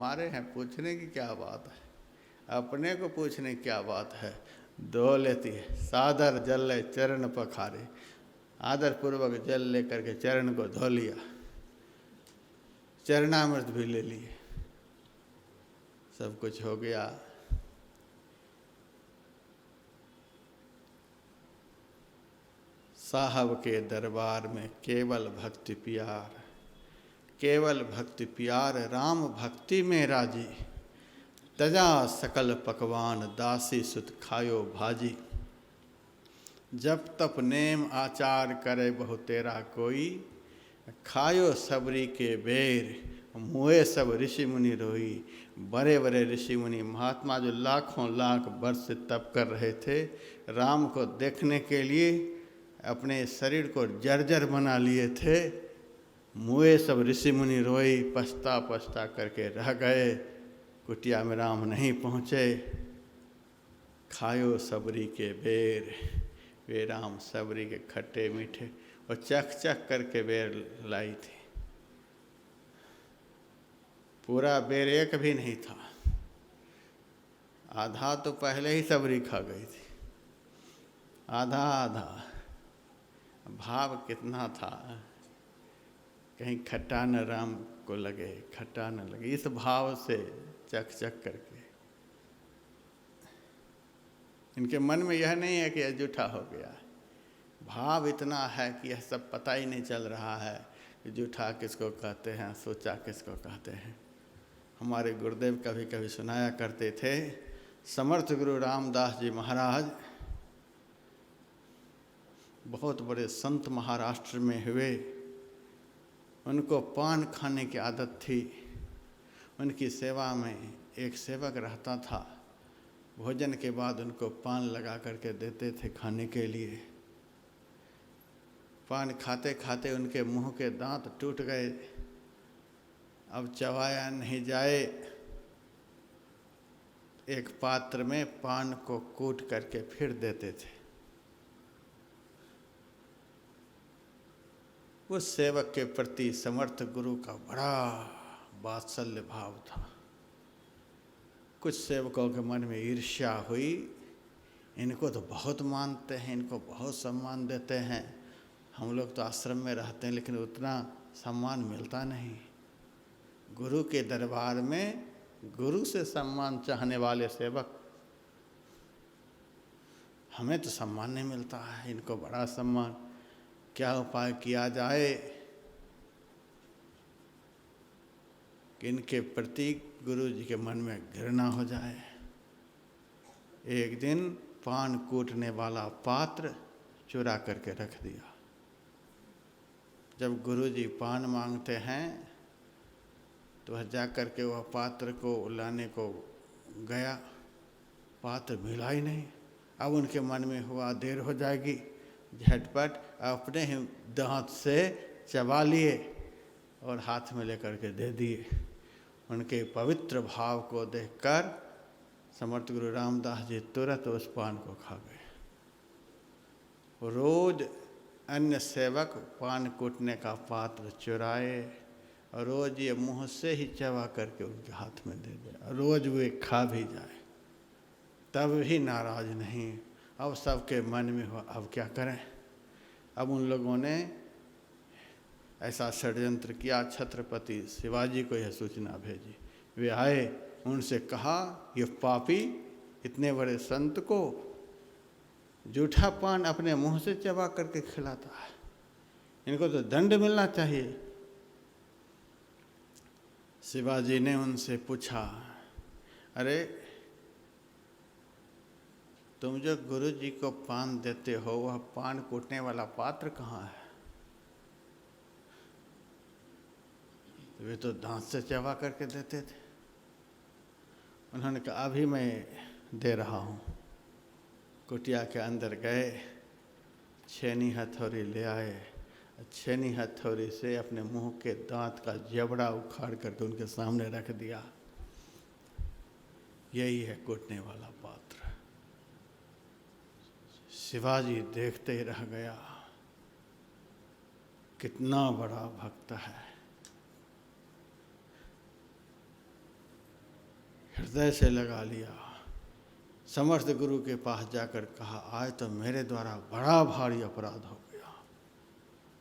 हमारे हैं, पूछने की क्या बात है, अपने को पूछने की क्या बात है। धो लेती है, सादर जल ले चरण पखारे, आदर पूर्वक जल लेकर के चरण को धो लिया, चरणामृत भी ले लिए, सब कुछ हो गया। साहब के दरबार में केवल भक्ति प्यार, केवल भक्ति प्यार, राम भक्ति में राजी, तजा सकल पकवान दासी सुत खायो भाजी। जब तप नेम आचार करे बहु तेरा कोई, खायो सबरी के बेर, मुए सब ऋषि मुनि रोई। बड़े बड़े ऋषि मुनि महात्मा जो लाखों लाख वर्ष से तप कर रहे थे, राम को देखने के लिए अपने शरीर को जर्जर बना लिए थे। मुए सब ऋषि मुनि रोई, पछता पछता करके रह गए, कुटिया में राम नहीं पहुँचे। खायो सबरी के बेर, वे राम सबरी के खट्टे मीठे और चख चख करके बेर लाई थी। पूरा बेर एक भी नहीं था, आधा तो पहले ही सबरी खा गई थी, आधा आधा। भाव कितना था, कहीं खट्टा न राम को लगे, खट्टा न लगे, इस भाव से चख चख करके। इनके मन में यह नहीं है कि यह जूठा हो गया, भाव इतना है कि यह सब पता ही नहीं चल रहा है कि जूठा किसको कहते हैं, सोचा किसको कहते हैं। हमारे गुरुदेव कभी कभी सुनाया करते थे, समर्थ गुरु रामदास जी महाराज बहुत बड़े संत महाराष्ट्र में हुए, उनको पान खाने की आदत थी। उनकी सेवा में एक सेवक रहता था, भोजन के बाद उनको पान लगा करके देते थे खाने के लिए। पान खाते खाते उनके मुंह के दांत टूट गए, अब चबाया नहीं जाए। एक पात्र में पान को कूट करके फिर देते थे। उस सेवक के प्रति समर्थ गुरु का बड़ा वात्सल्य भाव था। कुछ सेवकों के मन में ईर्ष्या हुई, इनको तो बहुत मानते हैं, इनको बहुत सम्मान देते हैं, हम लोग तो आश्रम में रहते हैं लेकिन उतना सम्मान मिलता नहीं। गुरु के दरबार में गुरु से सम्मान चाहने वाले सेवक, हमें तो सम्मान नहीं मिलता है, इनको बड़ा सम्मान। क्या उपाय किया जाए कि इनके प्रति गुरु जी के मन में घृणा हो जाए। एक दिन पान कूटने वाला पात्र चुरा करके रख दिया। जब गुरु जी पान मांगते हैं तो वह जा करके वह पात्र को लाने को गया, पात्र मिला ही नहीं। अब उनके मन में हुआ देर हो जाएगी, झटपट अपने ही दांत से चबा लिए और हाथ में लेकर के दे दिए। उनके पवित्र भाव को देखकर समर्थ गुरु रामदास जी तुरंत उस पान को खा गए। रोज अन्य सेवक पान कूटने का पात्र चुराए और रोज ये मुंह से ही चबा करके उनके हाथ में दे दे, रोज वे खा भी जाए, तब भी नाराज नहीं। अब सबके मन में हुआ अब क्या करें। अब उन लोगों ने ऐसा षड्यंत्र किया, छत्रपति शिवाजी को यह सूचना भेजी। वे आए, उनसे कहा ये पापी इतने बड़े संत को जूठा पान अपने मुंह से चबा करके खिलाता है, इनको तो दंड मिलना चाहिए। शिवाजी ने उनसे पूछा, अरे तुम जो गुरु जी को पान देते हो वह पान कूटने वाला पात्र कहाँ है? वे तो दांत से चबा करके देते थे। उन्होंने कहा अभी मैं दे रहा हूँ। कुटिया के अंदर गए, छेनी हथौड़ी ले आए, छेनी हथौड़ी से अपने मुंह के दांत का जबड़ा उखाड़ करके उनके सामने रख दिया। यही है कूटने वाला पात्र। शिवाजी देखते ही रह गया, कितना बड़ा भक्त है। हृदय से लगा लिया। समर्थ गुरु के पास जाकर कहा, आज तो मेरे द्वारा बड़ा भारी अपराध हो गया।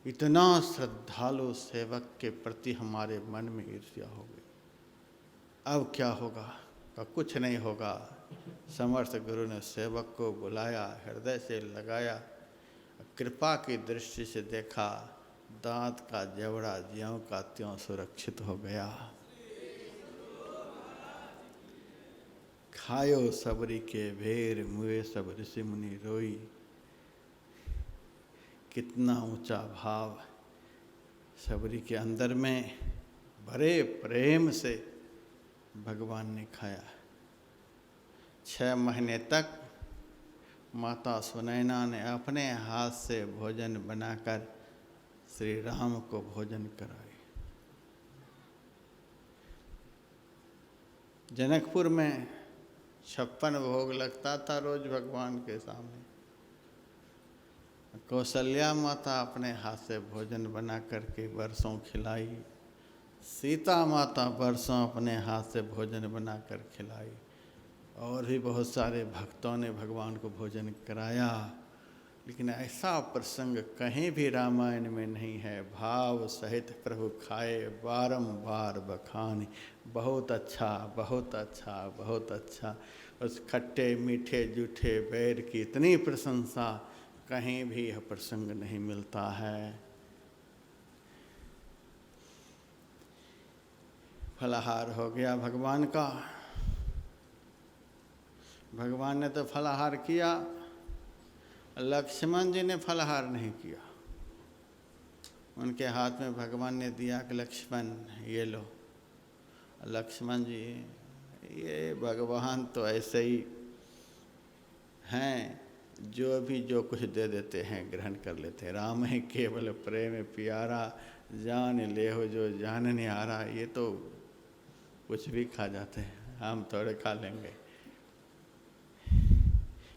इतना श्रद्धालु सेवक के प्रति हमारे मन में ईर्ष्या हो गई। अब क्या होगा? का कुछ नहीं होगा। समर्थ गुरु ने सेवक को बुलाया, हृदय से लगाया, कृपा की दृष्टि से देखा, दांत का जबड़ा ज्यों का त्यों सुरक्षित हो गया। खायो सबरी के भेर, मुए सब ऋषि मुनि रोई। कितना ऊंचा भाव सबरी के अंदर में बड़े प्रेम से भगवान ने खाया। 6 महीने तक माता सुनैना ने अपने हाथ से भोजन बनाकर श्री राम को भोजन कराए। जनकपुर में 56 भोग लगता था रोज भगवान के सामने। कौशल्या माता अपने हाथ से भोजन बना करके बरसों खिलाई। सीता माता बरसों अपने हाथ से भोजन बनाकर खिलाई। और भी बहुत सारे भक्तों ने भगवान को भोजन कराया। लेकिन ऐसा प्रसंग कहीं भी रामायण में नहीं है। भाव सहित प्रभु खाए, बारंबार बखान, बहुत अच्छा, बहुत अच्छा, बहुत अच्छा। उस खट्टे मीठे जूठे बैर की इतनी प्रशंसा कहीं भी यह प्रसंग नहीं मिलता है। फलाहार हो गया भगवान का। भगवान ने तो फलाहार किया, लक्ष्मण जी ने फलाहार नहीं किया। उनके हाथ में भगवान ने दिया कि लक्ष्मण ये लो। लक्ष्मण जी, ये भगवान तो ऐसे ही हैं, जो कुछ दे देते हैं ग्रहण कर लेते हैं। राम है केवल प्रेम प्यारा, जान ले हो जो जानने आ रहा। ये तो कुछ भी खा जाते हैं, हम थोड़े खा लेंगे।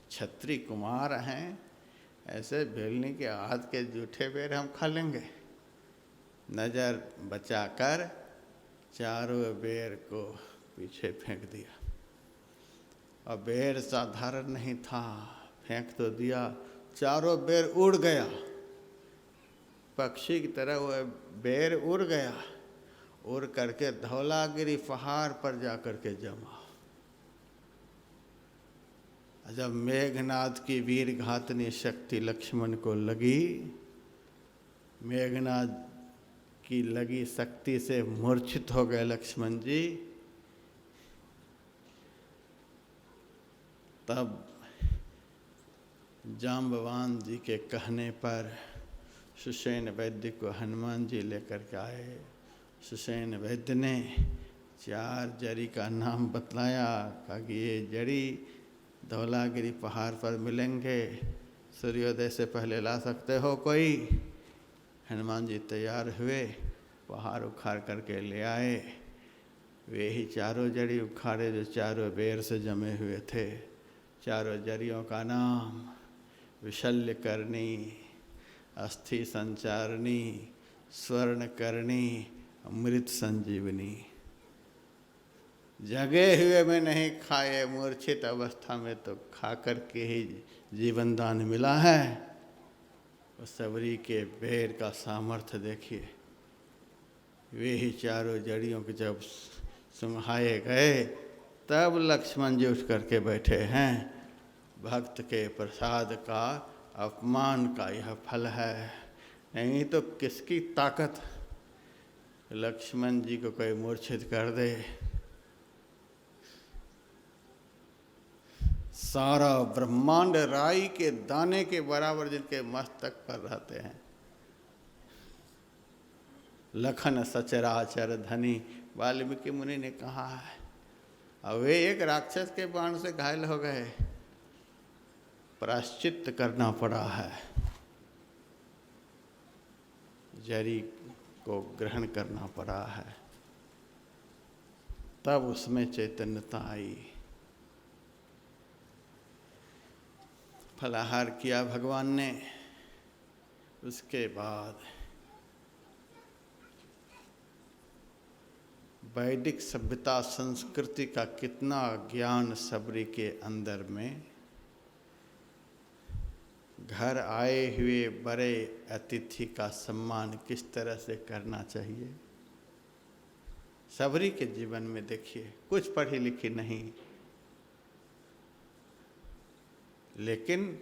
क्षत्रिय कुमार हैं, ऐसे बेलनी के हाथ के जूठे बेर हम खा लेंगे। नज़र बचाकर चारों बेर को पीछे फेंक दिया। और बेर साधारण नहीं था, फेंक तो दिया, चारों बेर उड़ गया। पक्षी की तरह वह बेर उड़ गया। उड़ करके धौलागिरी पहाड़ पर जा कर के जमा। जब मेघनाद की वीर घातनी शक्ति लक्ष्मण को लगी, मेघनाद की लगी शक्ति से मूर्छित हो गए लक्ष्मण जी। तब जाम्बवान जी के कहने पर सुषेण वैद्य को हनुमान जी लेकर के आए। सुषेण वैद्य ने 4 जड़ी का नाम बतलाया, कहा कि ये जड़ी धौलागिरी पहाड़ पर मिलेंगे, सूर्योदय से पहले ला सकते हो कोई। हनुमान जी तैयार हुए, पहाड़ उखाड़ करके ले आए। वे ही चारों जड़ी उखाड़े जो चारों बेर से जमे हुए थे। चारों जड़ियों का नाम विशल्य करनी, अस्थि संचारणी, स्वर्ण करणी, अमृत संजीवनी। जगे हुए में नहीं खाए, मूर्छित अवस्था में तो खा कर के ही जीवन दान मिला है। उस सबरी के बेर का सामर्थ्य देखिए। वे ही चारों जड़ियों के जब सुंघाए गए, तब लक्ष्मण जी उठ करके बैठे हैं। भक्त के प्रसाद का, अपमान का यह फल है। नहीं तो किसकी ताकत लक्ष्मण जी को कोई मूर्छित कर दे। सारा ब्रह्मांड राई के दाने के बराबर जिनके मस्तक पर रहते हैं। लखन सचराचर धनी, वाल्मीकि मुनि ने कहा है। अब वे एक राक्षस के बाण से घायल हो गए, प्रायश्चित करना पड़ा है, जरी को ग्रहण करना पड़ा है। तब उसमें चैतन्यता आई। फलाहार किया भगवान ने। उसके बाद वैदिक सभ्यता संस्कृति का कितना ज्ञान सबरी के अंदर में। घर आए हुए बड़े अतिथि का सम्मान किस तरह से करना चाहिए, सबरी के जीवन में देखिए। कुछ पढ़ी लिखी नहीं, लेकिन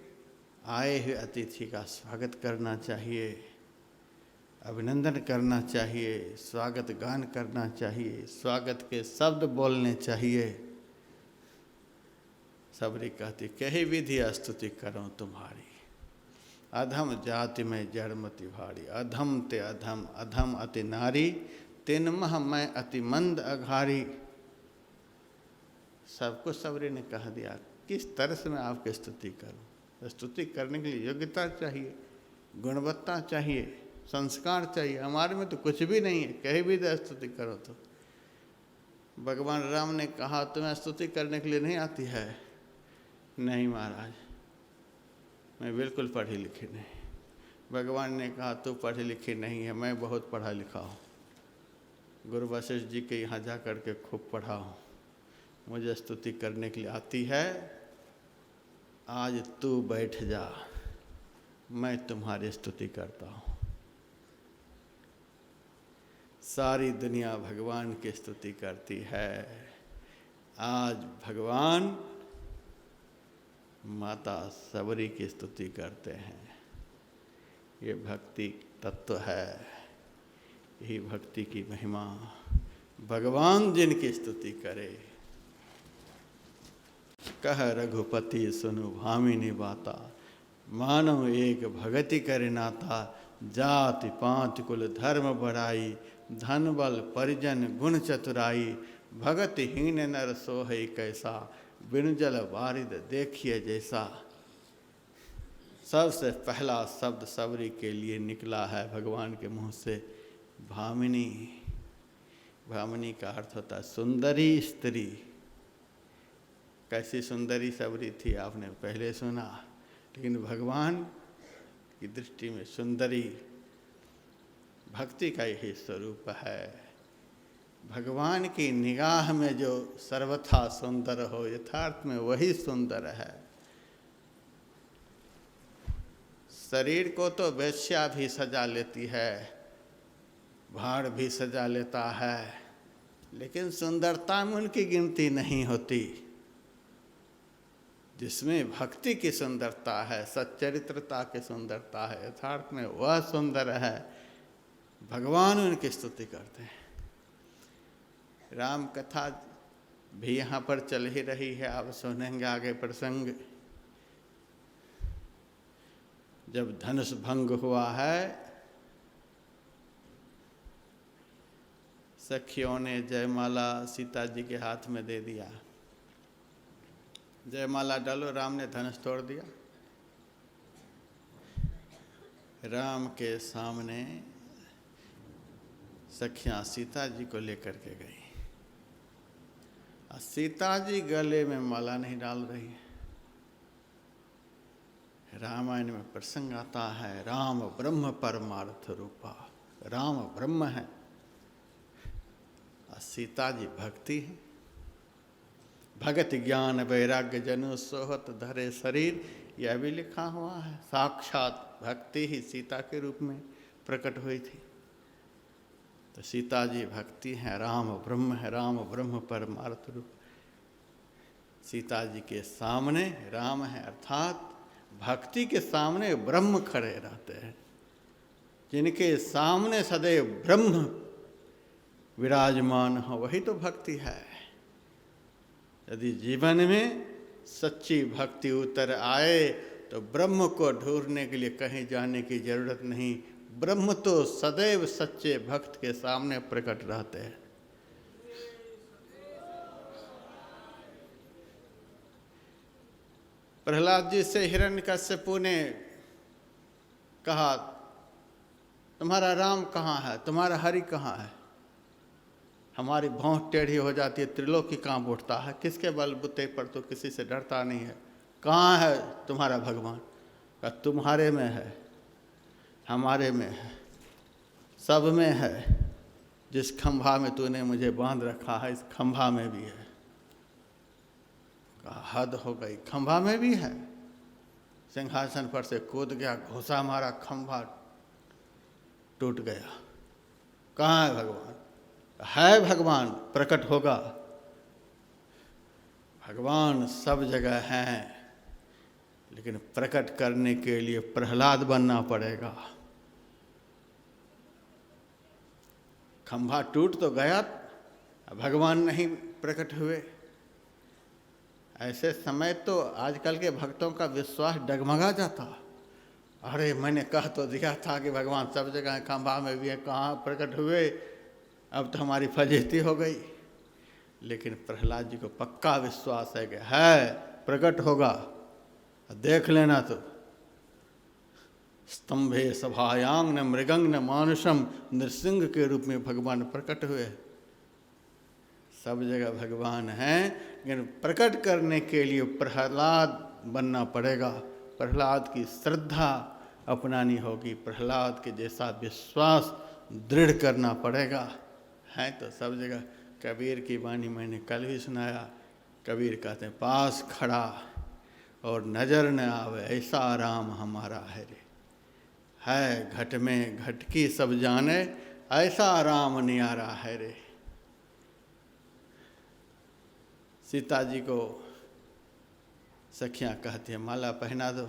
आए हुए अतिथि का स्वागत करना चाहिए, अभिनंदन करना चाहिए, स्वागत गान करना चाहिए, स्वागत के शब्द बोलने चाहिए। सबरी कहती कही विधि स्तुति करूं तुम्हारी, अधम जाति में जड़मति भारी। अधम ते अधम, अधम अति नारी, तिन मह मैं अति मंद अघारी। सब कुछ सबरी ने कह दिया। किस तरह से मैं आपकी स्तुति करूं? स्तुति करने के लिए योग्यता चाहिए, गुणवत्ता चाहिए, संस्कार चाहिए। हमारे में तो कुछ भी नहीं है, कहीं भी स्तुति करो तो। भगवान राम ने कहा तुम्हें स्तुति करने के लिए नहीं आती है? नहीं महाराज, मैं बिल्कुल पढ़ी लिखी नहीं। भगवान ने कहा तू पढ़ी लिखी नहीं है, मैं बहुत पढ़ा लिखा हूँ, गुरु वशिष्ठ जी के यहाँ जा कर के खूब पढ़ा हूँ, मुझे स्तुति करने के लिए आती है। आज तू बैठ जा, मैं तुम्हारी स्तुति करता हूँ। सारी दुनिया भगवान की स्तुति करती है, आज भगवान माता सबरी की स्तुति करते हैं। ये भक्ति तत्व है, यही भक्ति की महिमा। भगवान जिनकी स्तुति करे, कह रघुपति सुनु भामिनी बाता, मानव एक भगति करे नाता। जाति पांच कुल धर्म बढ़ाई, धन बल परिजन गुण चतुराई। भगतहीन नर सोहै कैसा, बिनु जल वारिद देखिए जैसा। सबसे पहला शब्द सबरी के लिए निकला है भगवान के मुंह से, भामिनी। भामिनी का अर्थ होता है सुंदरी स्त्री। कैसी सुंदरी सबरी थी आपने पहले सुना, लेकिन भगवान की दृष्टि में सुंदरी भक्ति का यही स्वरूप है। भगवान की निगाह में जो सर्वथा सुंदर हो, यथार्थ में वही सुंदर है। शरीर को तो वेश्या भी सजा लेती है, भाड़ भी सजा लेता है, लेकिन सुंदरता में उनकी गिनती नहीं होती। जिसमें भक्ति की सुंदरता है, सच्चरित्रता की सुंदरता है, यथार्थ में वह सुंदर है। भगवान उनकी स्तुति करते हैं। राम कथा भी यहाँ पर चल ही रही है, आप सुनेंगे आगे प्रसंग। जब धनुष भंग हुआ है, सखियों ने जयमाला सीता जी के हाथ में दे दिया। जयमाला डालो, राम ने धनुष तोड़ दिया। राम के सामने सखियां सीता जी को लेकर के गई, और सीता जी गले में माला नहीं डाल रही है। रामायण में प्रसंग आता है, राम ब्रह्म परमार्थ रूपा। राम ब्रह्म है और सीता जी भक्ति है। भगत ज्ञान वैराग्य जनु सोहत धरे शरीर, यह भी लिखा हुआ है। साक्षात भक्ति ही सीता के रूप में प्रकट हुई थी। तो सीता जी भक्ति है, राम ब्रह्म है, राम ब्रह्म परमार्थ रूप। सीता जी के सामने राम है, अर्थात भक्ति के सामने ब्रह्म खड़े रहते हैं। जिनके सामने सदैव ब्रह्म विराजमान हो, वही तो भक्ति है। यदि जीवन में सच्ची भक्ति उतर आए तो ब्रह्म को ढूंढने के लिए कहीं जाने की जरूरत नहीं। ब्रह्म तो सदैव सच्चे भक्त के सामने प्रकट रहते हैं। प्रहलाद जी से हिरण्यकश्यपु ने कहा, तुम्हारा राम कहाँ है, तुम्हारा हरि कहाँ है? हमारी भौं टेढ़ी हो जाती है, त्रिलोकी कांप उठता है, किसके बलबूते पर तो किसी से डरता नहीं है। कहाँ है तुम्हारा भगवान? का तुम्हारे में है, हमारे में है, सब में है। जिस खंभा में तूने मुझे बांध रखा है, इस खंभा में भी है। कहा हद हो गई, खंभा में भी है। सिंहासन पर से कूद गया, घुसा मारा, खंभा टूट गया। कहाँ है भगवान? है भगवान, प्रकट होगा। भगवान सब जगह हैं, लेकिन प्रकट करने के लिए प्रहलाद बनना पड़ेगा। खंभा टूट तो गया, भगवान नहीं प्रकट हुए। ऐसे समय तो आजकल के भक्तों का विश्वास डगमगा जाता। अरे मैंने कह तो दिया था कि भगवान सब जगह है, खंभा में भी है, कहाँ प्रकट हुए? अब तो हमारी फजीहती हो गई। लेकिन प्रहलाद जी को पक्का विश्वास है कि है, प्रकट होगा, देख लेना। तो स्तंभे सभायांग न मृगंग न मानुषम, नृसिंह के रूप में भगवान प्रकट हुए। सब जगह भगवान हैं, लेकिन प्रकट करने के लिए प्रहलाद बनना पड़ेगा। प्रहलाद की श्रद्धा अपनानी होगी, प्रहलाद के जैसा विश्वास दृढ़ करना पड़ेगा। है तो सब जगह। कबीर की वाणी मैंने कल भी सुनाया। कबीर कहते हैं, पास खड़ा और नजर न आवे, ऐसा राम हमारा है रे। है घट में घटकी सब जाने, ऐसा राम नियारा है रे। सीता जी को सखियां कहती हैं, माला पहना दो।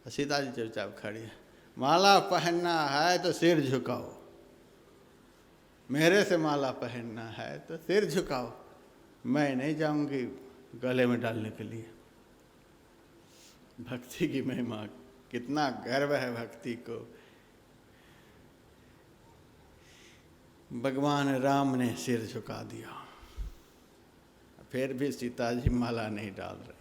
सीता जी चुपचाप खड़ी है। माला पहनना है तो सिर झुकाओ, मेरे से माला पहनना है तो सिर झुकाओ, मैं नहीं जाऊंगी गले में डालने के लिए। भक्ति की महिमा, कितना गर्व है भक्ति को। भगवान राम ने सिर झुका दिया, फिर भी सीता जी माला नहीं डाल रही।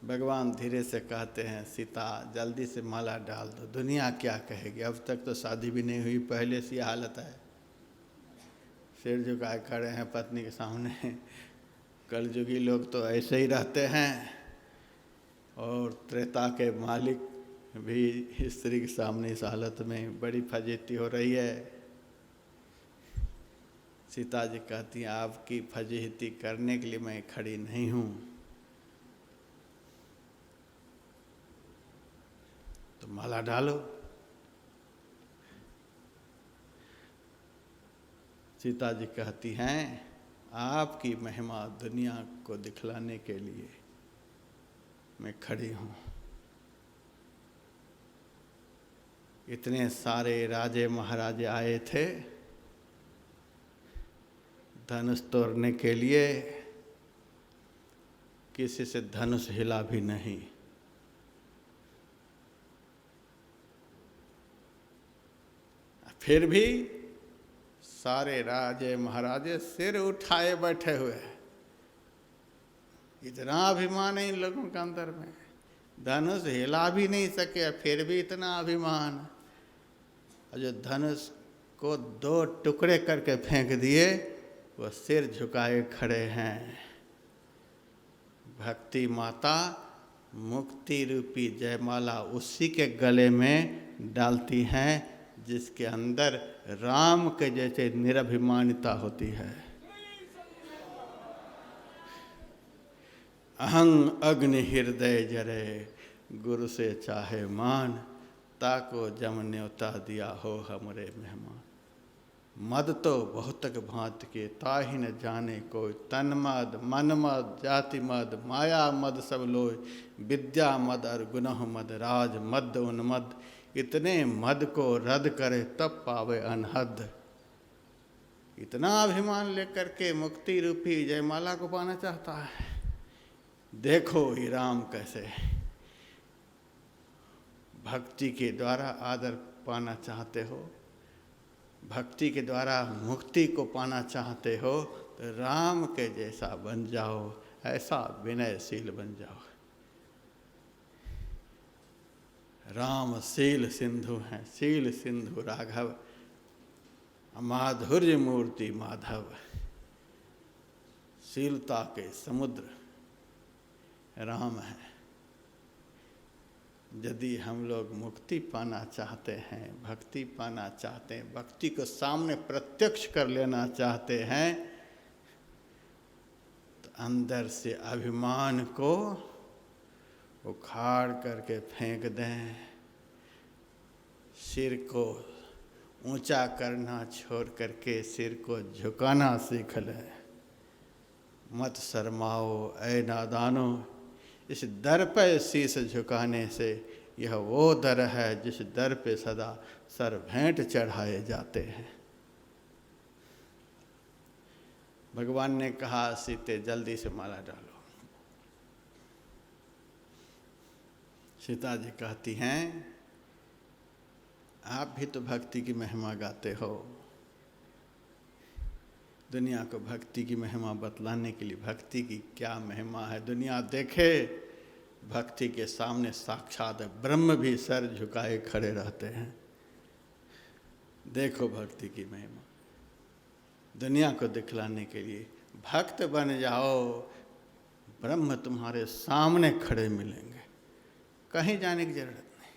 भगवान धीरे से कहते हैं, सीता जल्दी से माला डाल दो, दुनिया क्या कहेगी? अब तक तो शादी भी नहीं हुई, पहले से हालत है। सिर झुकाए खड़े हैं पत्नी के सामने। कलयुगी लोग तो ऐसे ही रहते हैं, और त्रेता के मालिक भी स्त्री के सामने इस हालत में, बड़ी फजीहती हो रही है। सीता जी कहती हैं, आपकी फजीहती करने के लिए मैं खड़ी नहीं हूँ। तो माला डालो। सीता जी कहती हैं, आपकी महिमा दुनिया को दिखलाने के लिए मैं खड़ी हूँ। इतने सारे राजे महाराजे आए थे धनुष तोड़ने के लिए, किसी से धनुष हिला भी नहीं। फिर भी सारे राजे महाराजे सिर उठाए बैठे हुए। इतना अभिमान है इन लोगों के अंदर में, धनुष हिला भी नहीं सके, फिर भी इतना अभिमान। और जो धनुष को दो टुकड़े करके फेंक दिए, वो सिर झुकाए खड़े हैं। भक्ति माता मुक्ति रूपी जयमाला उसी के गले में डालती हैं जिसके अंदर राम के जैसे निरभिमानिता होती है। अहं अग्नि हृदय जरे, गुरु से चाहे मान, ताको जम न्योता दिया हो हमरे मेहमान। मद तो बहुतक भांत के, ताहि न जाने कोई, तन मद मन मद जाति मद माया मद सब लोय, विद्या मद और गुनह मद राज मद उन्मद, इतने मद को रद्द करे तब पावे अनहद। इतना अभिमान लेकर के मुक्ति रूपी जयमाला को पाना चाहता है। देखो ये राम कैसे भक्ति के द्वारा आदर पाना चाहते हो, भक्ति के द्वारा मुक्ति को पाना चाहते हो, तो राम के जैसा बन जाओ, ऐसा विनयशील बन जाओ। राम शील सिंधु हैं, शील सिंधु राघव, माधुर्य मूर्ति माधव। शीलता के समुद्र राम है। यदि हम लोग मुक्ति पाना चाहते हैं, भक्ति पाना चाहते हैं, भक्ति को सामने प्रत्यक्ष कर लेना चाहते हैं, तो अंदर से अभिमान को उखाड़ करके फेंक दें। सिर को ऊंचा करना छोड़ करके सिर को झुकाना सीख लें। मत शर्माओ ऐ नादानो, इस दर पर शीश झुकाने से यह वो दर है जिस दर पे सदा सर भेंट चढ़ाए जाते हैं। भगवान ने कहा सीते जल्दी से माला डालो। सीता जी कहती हैं आप भी तो भक्ति की महिमा गाते हो। दुनिया को भक्ति की महिमा बतलाने के लिए भक्ति की क्या महिमा है दुनिया देखे। भक्ति के सामने साक्षात ब्रह्म भी सर झुकाए खड़े रहते हैं। देखो भक्ति की महिमा। दुनिया को दिखलाने के लिए भक्त बन जाओ, ब्रह्म तुम्हारे सामने खड़े मिलेंगे, कहीं जाने की जरूरत नहीं।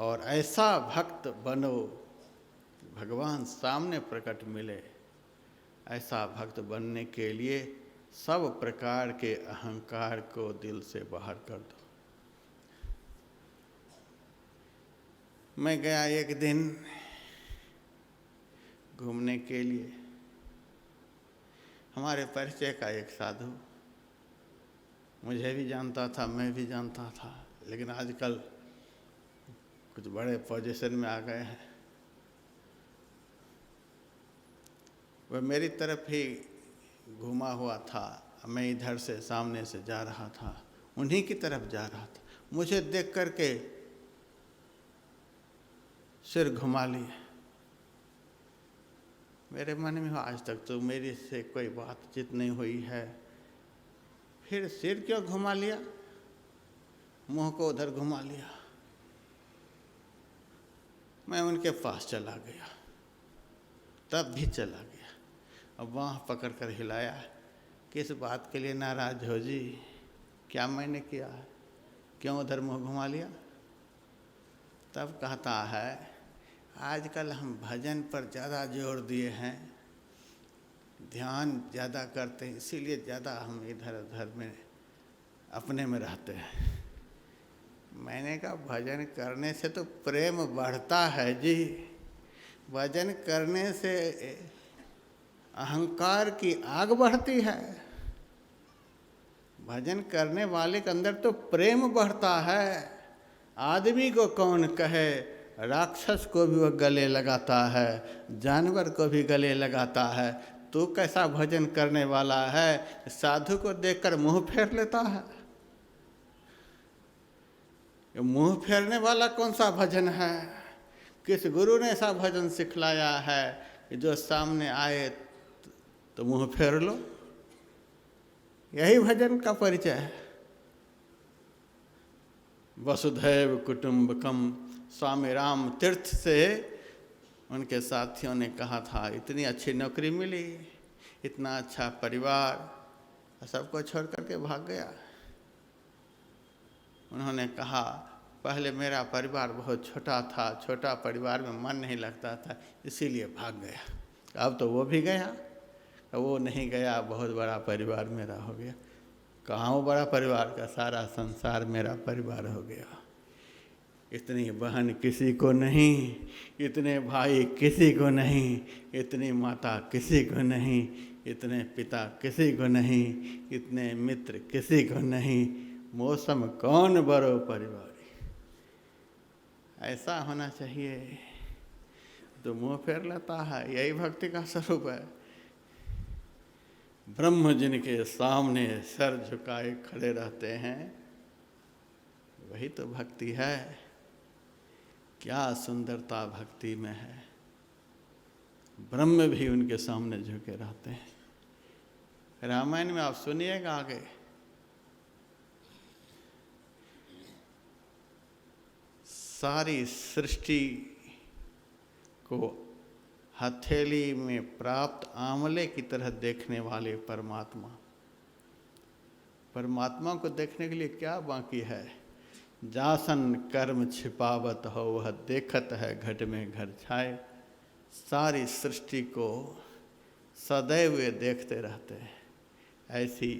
और ऐसा भक्त बनो भगवान सामने प्रकट मिले। ऐसा भक्त बनने के लिए सब प्रकार के अहंकार को दिल से बाहर कर दो। मैं गया एक दिन घूमने के लिए। हमारे परिचय का एक साधु, मुझे भी जानता था, मैं भी जानता था, लेकिन आजकल कुछ बड़े पोजीशन में आ गए हैं। वह मेरी तरफ ही घुमा हुआ था, मैं इधर से सामने से जा रहा था, उन्हीं की तरफ जा रहा था। मुझे देख करके सिर घुमा लिए। मेरे मन में आज तक तो मेरी से कोई बातचीत नहीं हुई है, फिर सिर क्यों घुमा लिया, मुंह को उधर घुमा लिया। मैं उनके पास चला गया, तब भी चला गया। अब वहाँ पकड़ कर हिलाया, किस बात के लिए नाराज हो जी, क्या मैंने किया है, क्यों उधर मुँह घुमा लिया। तब कहता है आजकल हम भजन पर ज़्यादा जोर दिए हैं, ध्यान ज़्यादा करते हैं, इसीलिए ज़्यादा हम इधर उधर में अपने में रहते हैं। मैंने कहा भजन करने से तो प्रेम बढ़ता है जी, भजन करने से अहंकार की आग बढ़ती है। भजन करने वाले के अंदर तो प्रेम बढ़ता है। आदमी को कौन कहे, राक्षस को भी वह गले लगाता है, जानवर को भी गले लगाता है। तू कैसा भजन करने वाला है, साधु को देखकर मुंह फेर लेता है। ये मुंह फेरने वाला कौन सा भजन है। किस गुरु ने ऐसा भजन सिखलाया है कि जो सामने आए तो मुंह फेर लो। यही भजन का परिचय है। वसुधैव कुटुंबकम, स्वामी राम तीर्थ से उनके साथियों ने कहा था, इतनी अच्छी नौकरी मिली, इतना अच्छा परिवार, सबको छोड़ करके भाग गया। उन्होंने कहा पहले मेरा परिवार बहुत छोटा था, छोटा परिवार में मन नहीं लगता था, इसीलिए भाग गया। अब तो वो भी गया, वो नहीं गया, बहुत बड़ा परिवार मेरा हो गया। कहाँ वो बड़ा परिवार का, सारा संसार मेरा परिवार हो गया। इतनी बहन किसी को नहीं, इतने भाई किसी को नहीं, इतनी माता किसी को नहीं, इतने पिता किसी को नहीं, इतने मित्र किसी को नहीं, मौसम कौन बड़ो परिवारी। ऐसा होना चाहिए। तो मुँह फेर लेता है, यही भक्ति का स्वरूप है। ब्रह्म जिनके सामने सर झुकाए खड़े रहते हैं, वही तो भक्ति है। क्या सुंदरता भक्ति में है। ब्रह्म भी उनके सामने झुके रहते हैं। रामायण में आप सुनिएगा आगे, सारी सृष्टि को हथेली में प्राप्त आंवले की तरह देखने वाले परमात्मा परमात्मा को देखने के लिए क्या बाकी है? जासन कर्म छिपावत हो वह देखत है घट में घर छाए। सारी सृष्टि को सदैव वे देखते रहते हैं। ऐसी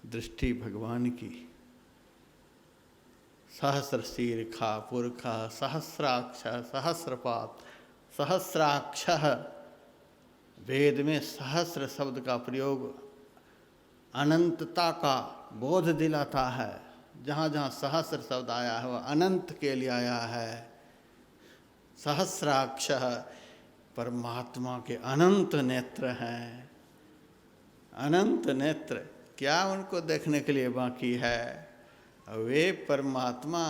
दृष्टि भगवान की। सहस्र शीर्षा पुरखा सहस्राक्ष सहस्रपात सहस्राक्ष। वेद में सहस्र शब्द का प्रयोग अनंतता का बोध दिलाता है। जहाँ जहाँ सहस्र शब्द आया है वह अनंत के लिए आया है। सहस्राक्ष परमात्मा के अनंत नेत्र हैं। अनंत नेत्र, क्या उनको देखने के लिए बाकी है? वे परमात्मा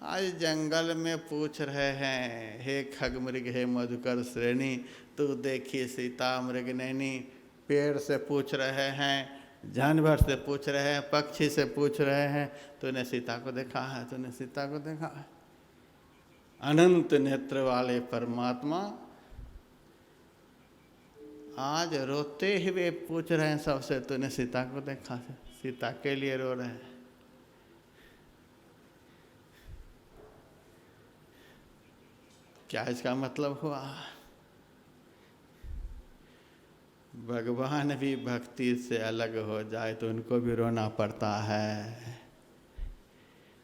आज जंगल में पूछ रहे हैं, हे खगमृग हे मधुकर श्रेणी, तू देखी सीता मृग नैनी। पेड़ से पूछ रहे हैं, जानवर से पूछ रहे हैं, पक्षी से पूछ रहे हैं, तूने सीता को देखा है? तूने सीता को देखा है? अनंत नेत्र वाले परमात्मा आज रोते हुए पूछ रहे हैं सबसे, तूने सीता को देखा है? सीता के लिए रो रहे हैं। क्या इसका मतलब हुआ? भगवान भी भक्ति से अलग हो जाए तो उनको भी रोना पड़ता है।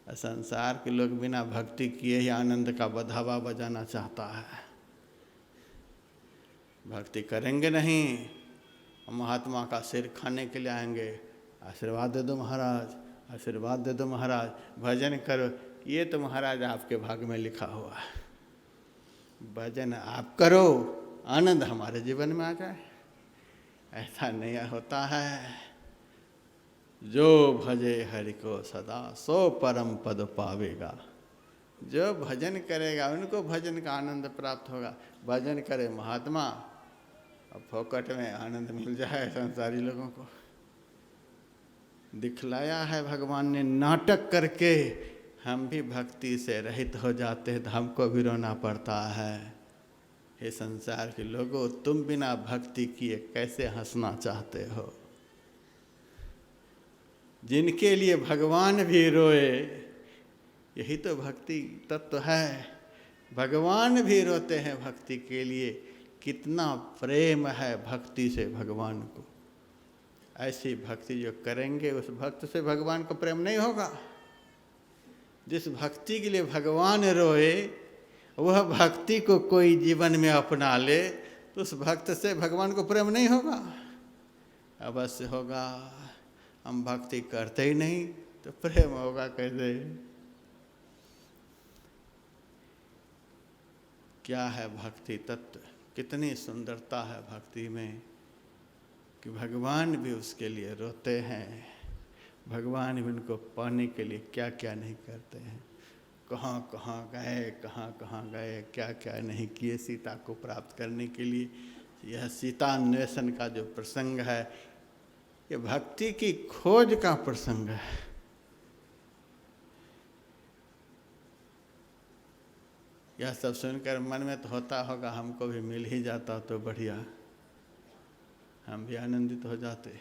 संसार के लोग बिना भक्ति किए ही आनंद का बधावा बजाना चाहता है। भक्ति करेंगे नहीं, महात्मा का सिर खाने के लिए आएंगे, आशीर्वाद दे दो महाराज, आशीर्वाद दे दो महाराज, भजन करो। ये तो महाराज आपके भाग में लिखा हुआ है। भजन आप करो, आनंद हमारे जीवन में आ जाए। ऐसा नहीं होता है। जो भजे हरि को सदा सो परम पद पावेगा। जो भजन करेगा उनको भजन का आनंद प्राप्त होगा। भजन करे महात्मा और फोकट में आनंद मिल जाए संसारी लोगों को। दिखलाया है भगवान ने नाटक करके, हम भी भक्ति से रहित हो जाते हैं तो हमको भी रोना पड़ता है। हे संसार के लोगों, तुम बिना भक्ति किए कैसे हंसना चाहते हो? जिनके लिए भगवान भी रोए, यही तो भक्ति तत्व है। भगवान भी रोते हैं भक्ति के लिए। कितना प्रेम है भक्ति से भगवान को। ऐसी भक्ति जो करेंगे उस भक्त से भगवान को प्रेम नहीं होगा। जिस भक्ति के लिए भगवान रोए, वह भक्ति को कोई जीवन में अपना ले तो उस भक्त से भगवान को प्रेम नहीं होगा। अवश्य होगा। हम भक्ति करते ही नहीं तो प्रेम होगा कैसे? क्या है भक्ति तत्व? कितनी सुंदरता है भक्ति में कि भगवान भी उसके लिए रोते हैं। भगवान भी उनको पाने के लिए क्या क्या नहीं करते हैं। कहाँ कहाँ गए, कहाँ कहाँ गए, क्या क्या नहीं किए सीता को प्राप्त करने के लिए। यह सीता अन्वेषण का जो प्रसंग है, ये भक्ति की खोज का प्रसंग है। यह सब सुनकर मन में तो होता होगा हमको भी मिल ही जाता तो बढ़िया, हम भी आनंदित हो जाते।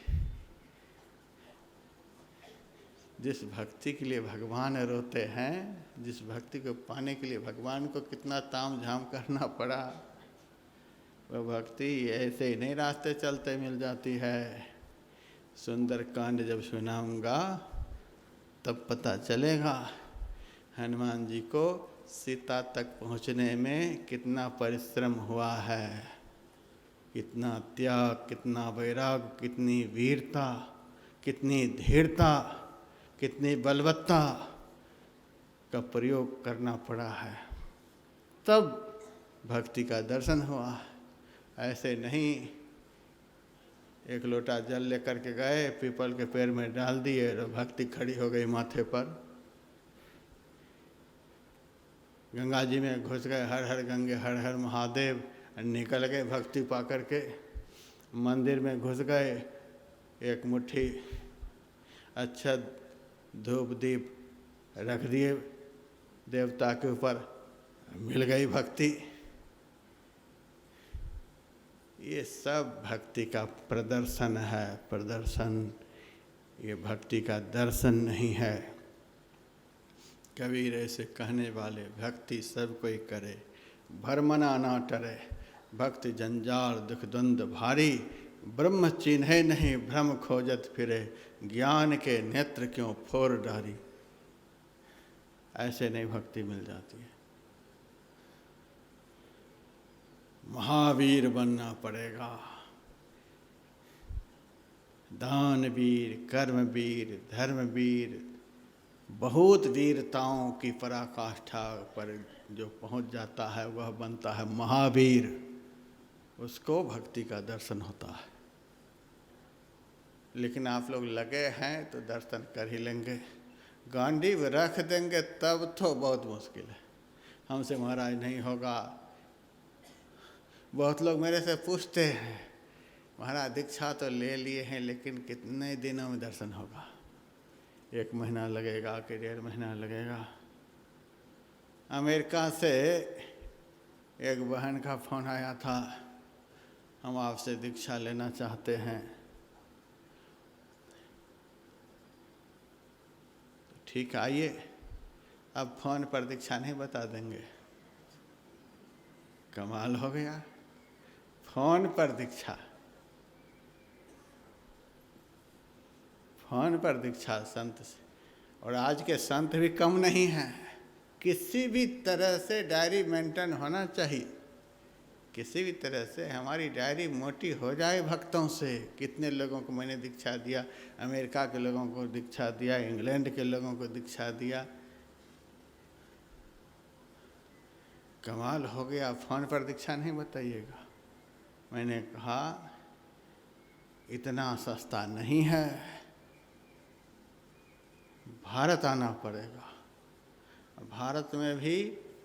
जिस भक्ति के लिए भगवान रोते हैं, जिस भक्ति को पाने के लिए भगवान को कितना ताम झाम करना पड़ा, वह भक्ति ऐसे ही नहीं रास्ते चलते मिल जाती है। सुंदर कांड जब सुनाऊंगा तब पता चलेगा हनुमान जी को सीता तक पहुंचने में कितना परिश्रम हुआ है। कितना त्याग, कितना वैराग, कितनी वीरता, कितनी धीरता, कितनी बलवत्ता का प्रयोग करना पड़ा है, तब भक्ति का दर्शन हुआ। ऐसे नहीं एक लोटा जल लेकर के गए, पीपल के पेड़ में डाल दिए और भक्ति खड़ी हो गई माथे पर। गंगा जी में घुस गए, हर हर गंगे हर हर महादेव, निकल गए भक्ति पा करके। मंदिर में घुस गए, एक मुट्ठी अक्षत धूप दीप रख दिए देवता के ऊपर, मिल गई भक्ति। ये सब भक्ति का प्रदर्शन है, प्रदर्शन। ये भक्ति का दर्शन नहीं है। कबीर ऐसे कहने वाले, भक्ति सब कोई करे, भरमना ना टरे, भक्ति जंजाल दुख द्वंद भारी, ब्रह्म चिन्हे नहीं भ्रम खोजत फिरे, ज्ञान के नेत्र क्यों फोर डारी। ऐसे नहीं भक्ति मिल जाती है। महावीर बनना पड़ेगा, दानवीर, कर्मवीर, धर्मवीर, बहुत वीरताओं की पराकाष्ठा पर जो पहुंच जाता है वह बनता है महावीर। उसको भक्ति का दर्शन होता है। लेकिन आप लोग लगे हैं तो दर्शन कर ही लेंगे, गांडीव रख देंगे तब तो बहुत मुश्किल है। हमसे महाराज नहीं होगा। बहुत लोग मेरे से पूछते हैं, महाराज दीक्षा तो ले लिए हैं लेकिन कितने दिनों में दर्शन होगा? 1 महीना लगेगा कि 1.5 महीना लगेगा? अमेरिका से एक बहन का फ़ोन आया था, हम आपसे दीक्षा लेना चाहते हैं। ठीक, आइए। अब फ़ोन पर दीक्षा नहीं बता देंगे? कमाल हो गया। फ़ोन पर दीक्षा, फ़ोन पर दीक्षा संत से। और आज के संत भी कम नहीं हैं। किसी भी तरह से डायरी मेंटेन होना चाहिए। किसी भी तरह से हमारी डायरी मोटी हो जाए भक्तों से। कितने लोगों को मैंने दीक्षा दिया, अमेरिका के लोगों को दीक्षा दिया, इंग्लैंड के लोगों को दीक्षा दिया। कमाल हो गया। फ़ोन पर दीक्षा नहीं बताइएगा। मैंने कहा इतना सस्ता नहीं है, भारत आना पड़ेगा। भारत में भी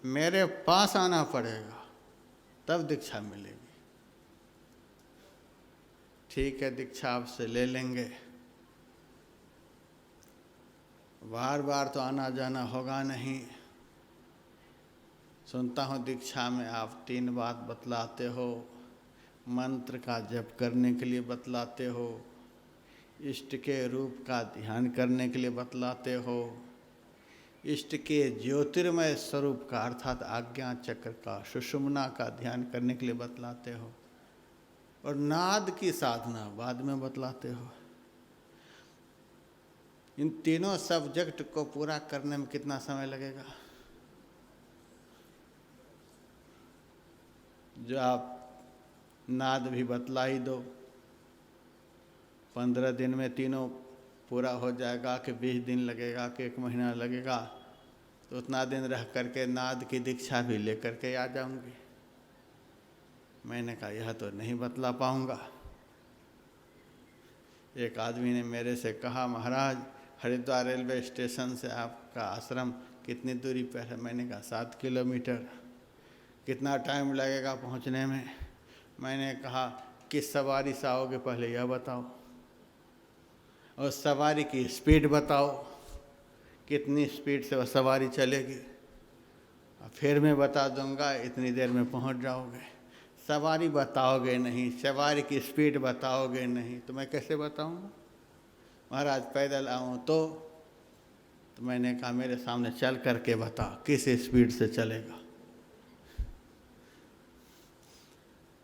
मेरे पास आना पड़ेगा, तब दीक्षा मिलेगी। ठीक है, दीक्षा आपसे ले लेंगे। बार बार तो आना जाना होगा नहीं। सुनता हूँ दीक्षा में आप 3 बात बतलाते हो। मंत्र का जप करने के लिए बतलाते हो, इष्ट के रूप का ध्यान करने के लिए बतलाते हो, इष्ट के ज्योतिर्मय स्वरूप का अर्थात आज्ञा चक्र का, सुषुम्ना का ध्यान करने के लिए बतलाते हो, और नाद की साधना बाद में बतलाते हो। इन तीनों सब्जेक्ट को पूरा करने में कितना समय लगेगा? जो आप नाद भी बतला ही दो, 15 दिन में तीनों पूरा हो जाएगा कि 20 दिन लगेगा कि 1 महीना लगेगा? तो उतना दिन रह करके नाद की दीक्षा भी ले करके आ जाऊंगी। मैंने कहा यह तो नहीं बतला पाऊंगा। एक आदमी ने मेरे से कहा, महाराज हरिद्वार रेलवे स्टेशन से आपका आश्रम कितनी दूरी पर है? मैंने कहा 7 किलोमीटर। कितना टाइम लगेगा पहुंचने में? मैंने कहा किस सवारी से आओगे पहले यह बताओ, और सवारी की स्पीड बताओ, कितनी स्पीड से वह सवारी चलेगी, फिर मैं बता दूंगा इतनी देर में पहुंच जाओगे। सवारी बताओगे नहीं, सवारी की स्पीड बताओगे नहीं, तो मैं कैसे बताऊंगा? महाराज पैदल आऊँ तो मैंने कहा मेरे सामने चल करके बता किस स्पीड से चलेगा।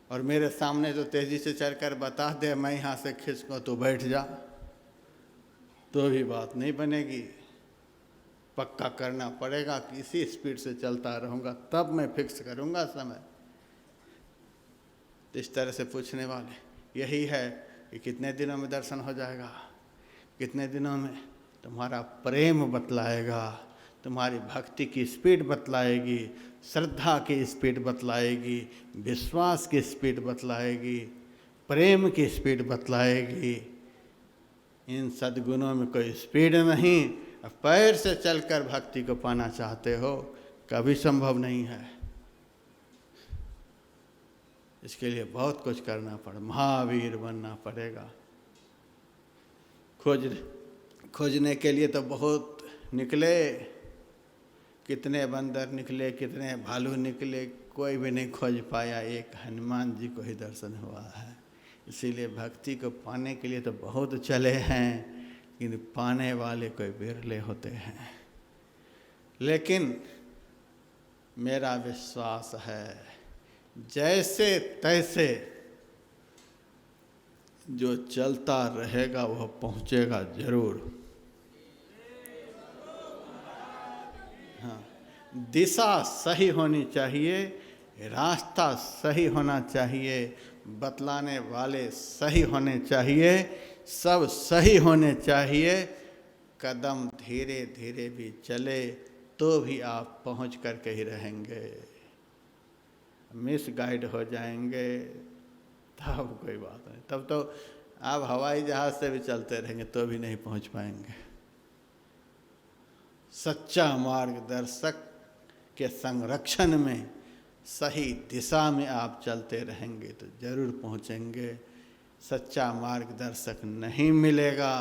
और मेरे सामने जो तेज़ी से चलकर बता दे, मैं यहाँ से खिसकूँ तो बैठ जा, तो भी बात नहीं बनेगी। पक्का करना पड़ेगा कि इसी स्पीड से चलता रहूँगा, तब मैं फिक्स करूँगा समय। इस तरह से पूछने वाले यही है कि कितने दिनों में दर्शन हो जाएगा? कितने दिनों में? तुम्हारा प्रेम बतलाएगा, तुम्हारी भक्ति की स्पीड बतलाएगी, श्रद्धा की स्पीड बतलाएगी, विश्वास की स्पीड बतलाएगी, प्रेम की स्पीड बतलाएगी। इन सद्गुणों में कोई स्पीड नहीं। पैर से चलकर भक्ति को पाना चाहते हो, कभी संभव नहीं है। इसके लिए बहुत कुछ करना पड़े, महावीर बनना पड़ेगा। खोजने के लिए तो बहुत निकले, कितने बंदर निकले, कितने भालू निकले, कोई भी नहीं खोज पाया। एक हनुमान जी को ही दर्शन हुआ है। इसीलिए भक्ति को पाने के लिए तो बहुत चले हैं, इन पाने वाले कोई बिरले होते हैं। लेकिन मेरा विश्वास है जैसे तैसे जो चलता रहेगा वह पहुंचेगा जरूर। हाँ, दिशा सही होनी चाहिए, रास्ता सही होना चाहिए, बतलाने वाले सही होने चाहिए, सब सही होने चाहिए। कदम धीरे धीरे भी चले तो भी आप पहुंच कर के ही रहेंगे। मिस गाइड हो जाएंगे तब कोई बात नहीं, तब तो आप हवाई जहाज से भी चलते रहेंगे तो भी नहीं पहुंच पाएंगे। सच्चा मार्गदर्शक के संरक्षण में सही दिशा में आप चलते रहेंगे तो जरूर पहुंचेंगे। सच्चा मार्गदर्शक नहीं मिलेगा,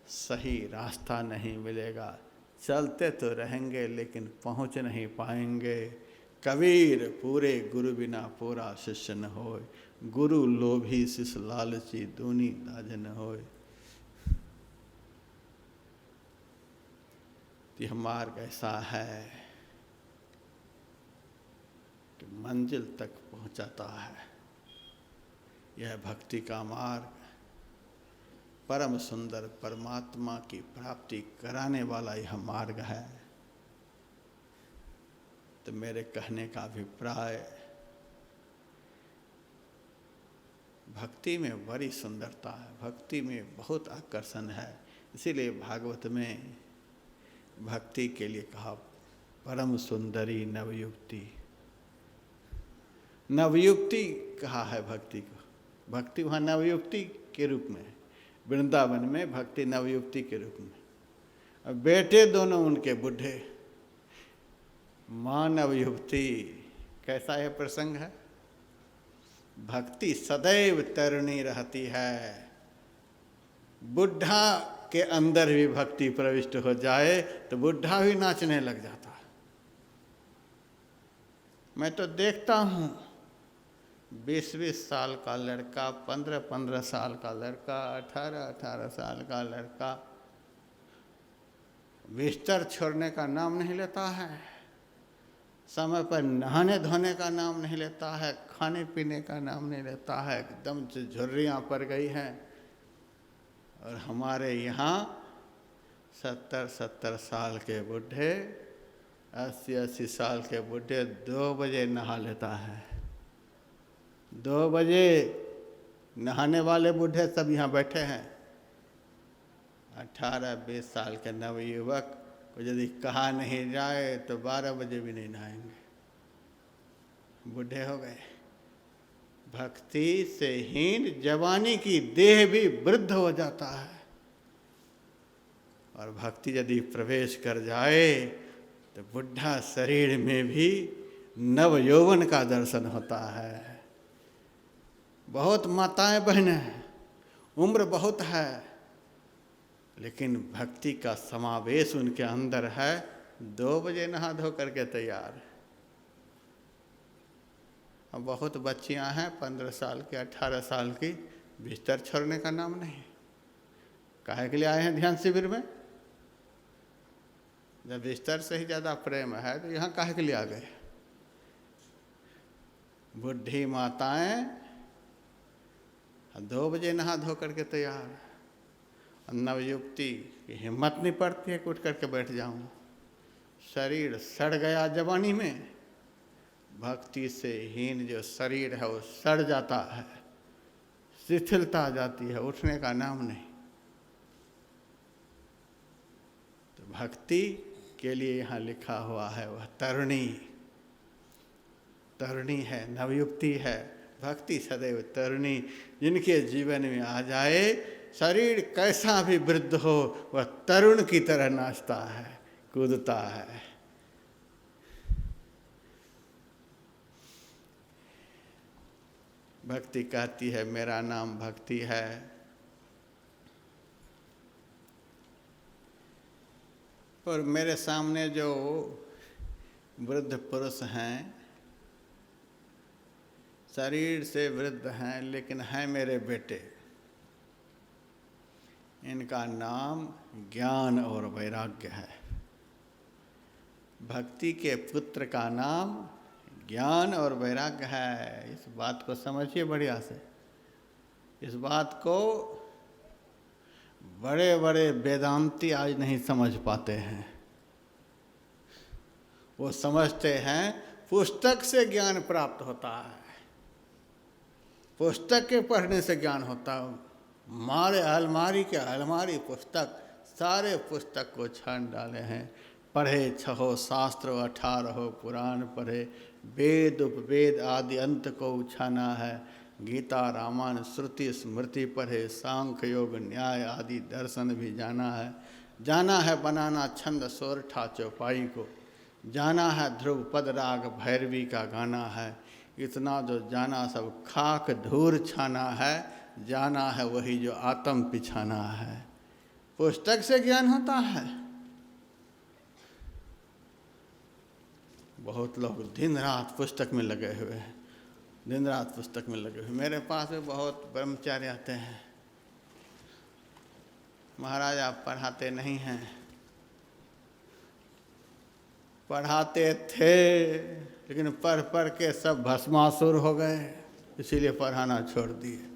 सही रास्ता नहीं मिलेगा, चलते तो रहेंगे लेकिन पहुंच नहीं पाएंगे। कबीर पूरे गुरु बिना पूरा शिष्य न होय, गुरु लोभी शिष्य लालची दूनी लाज न होय। यह मार्ग ऐसा है कि मंजिल तक पहुंचाता है। यह भक्ति का मार्ग परम सुंदर परमात्मा की प्राप्ति कराने वाला यह मार्ग है। तो मेरे कहने का अभिप्राय, भक्ति में बड़ी सुंदरता है, भक्ति में बहुत आकर्षण है। इसीलिए भागवत में भक्ति के लिए कहा परम सुंदरी नवयुक्ति। नवयुक्ति कहा है भक्ति को। भक्ति वहाँ नवयुक्ति के रूप में, वृंदावन में भक्ति नवयुक्ति के रूप में। अब बेटे दोनों उनके बूढ़े, माँ नवयुक्ति। कैसा यह प्रसंग है? भक्ति सदैव तरुणी रहती है। बुढ़ा के अंदर भी भक्ति प्रविष्ट हो जाए तो बुढ़ा भी नाचने लग जाता है। मैं तो देखता हूँ 20-20 साल का लड़का, 15-15 साल का लड़का, 18-18 साल का लड़का बिस्तर छोड़ने का नाम नहीं लेता है, समय पर नहाने धोने का नाम नहीं लेता है, खाने पीने का नाम नहीं लेता है, एकदम से झुर्रियाँ पड़ गई हैं। और हमारे यहाँ 70-70 साल के बूढ़े, 80-80 साल के बूढ़े 2 बजे नहा लेता है। 2 बजे नहाने वाले बूढ़े सब यहाँ बैठे हैं। 18-20 साल के नवयुवक को यदि कहा नहीं जाए तो 12 बजे भी नहीं नहाएंगे, बूढ़े हो गए। भक्ति से हीन जवानी की देह भी वृद्ध हो जाता है। और भक्ति यदि प्रवेश कर जाए तो बुढ़ा शरीर में भी नव यौवन का दर्शन होता है। बहुत माताएं बहनें, उम्र बहुत है, लेकिन भक्ति का समावेश उनके अंदर है। 2 बजे नहा धो करके तैयार। अब बहुत बच्चियां हैं 15 साल की, 18 साल की, बिस्तर छोड़ने का नाम नहीं। काहे के लिए आए हैं ध्यान शिविर में? जब बिस्तर से ही ज़्यादा प्रेम है तो यहाँ काहे के लिए आ गए? बुढ़ी माताएं 2 बजे नहा धो करके तैयार। नवयुक्ति की हिम्मत नहीं पड़ती है कि उठ करके बैठ जाऊं, शरीर सड़ गया जवानी में। भक्ति से हीन जो शरीर है वो सड़ जाता है, शिथिलता आ जाती है, उठने का नाम नहीं। तो भक्ति के लिए यहाँ लिखा हुआ है वह तरुणी, तरुणी है, नवयुक्ति है। भक्ति सदैव तरुणी, जिनके जीवन में आ जाए, शरीर कैसा भी वृद्ध हो वह तरुण की तरह नाचता है, कूदता है। भक्ति कहती है मेरा नाम भक्ति है। और मेरे सामने जो वृद्ध पुरुष हैं, शरीर से वृद्ध हैं लेकिन हैं मेरे बेटे। इनका नाम ज्ञान और वैराग्य है। भक्ति के पुत्र का नाम ज्ञान और वैराग्य है। इस बात को समझिए बढ़िया से। इस बात को बड़े बड़े वेदांती आज नहीं समझ पाते हैं। वो समझते हैं पुस्तक से ज्ञान प्राप्त होता है, पुस्तक के पढ़ने से ज्ञान होता है। मारे अलमारी के अलमारी पुस्तक, सारे पुस्तक को छान डाले हैं। पढ़े 6 शास्त्र 18 पुराण पढ़े, वेद उपवेद आदि अंत को उछाना है। गीता रामायण श्रुति स्मृति पढ़े, सांख्य योग न्याय आदि दर्शन भी जाना है। जाना है बनाना छंद सोरठा चौपाई को, जाना है ध्रुव पद राग भैरवी का गाना है। इतना जो जाना सब खाक धूर छाना है, जाना है वही जो आत्म पिछाना है। पुस्तक से ज्ञान होता है। बहुत लोग दिन रात पुस्तक में लगे हुए हैं, दिन रात पुस्तक में लगे हुए। मेरे पास में बहुत ब्रह्मचारी आते हैं, महाराज आप पढ़ाते नहीं हैं। पढ़ाते थे लेकिन पढ़ पढ़ के सब भस्मासुर हो गए, इसीलिए पढ़ाना छोड़ दिए।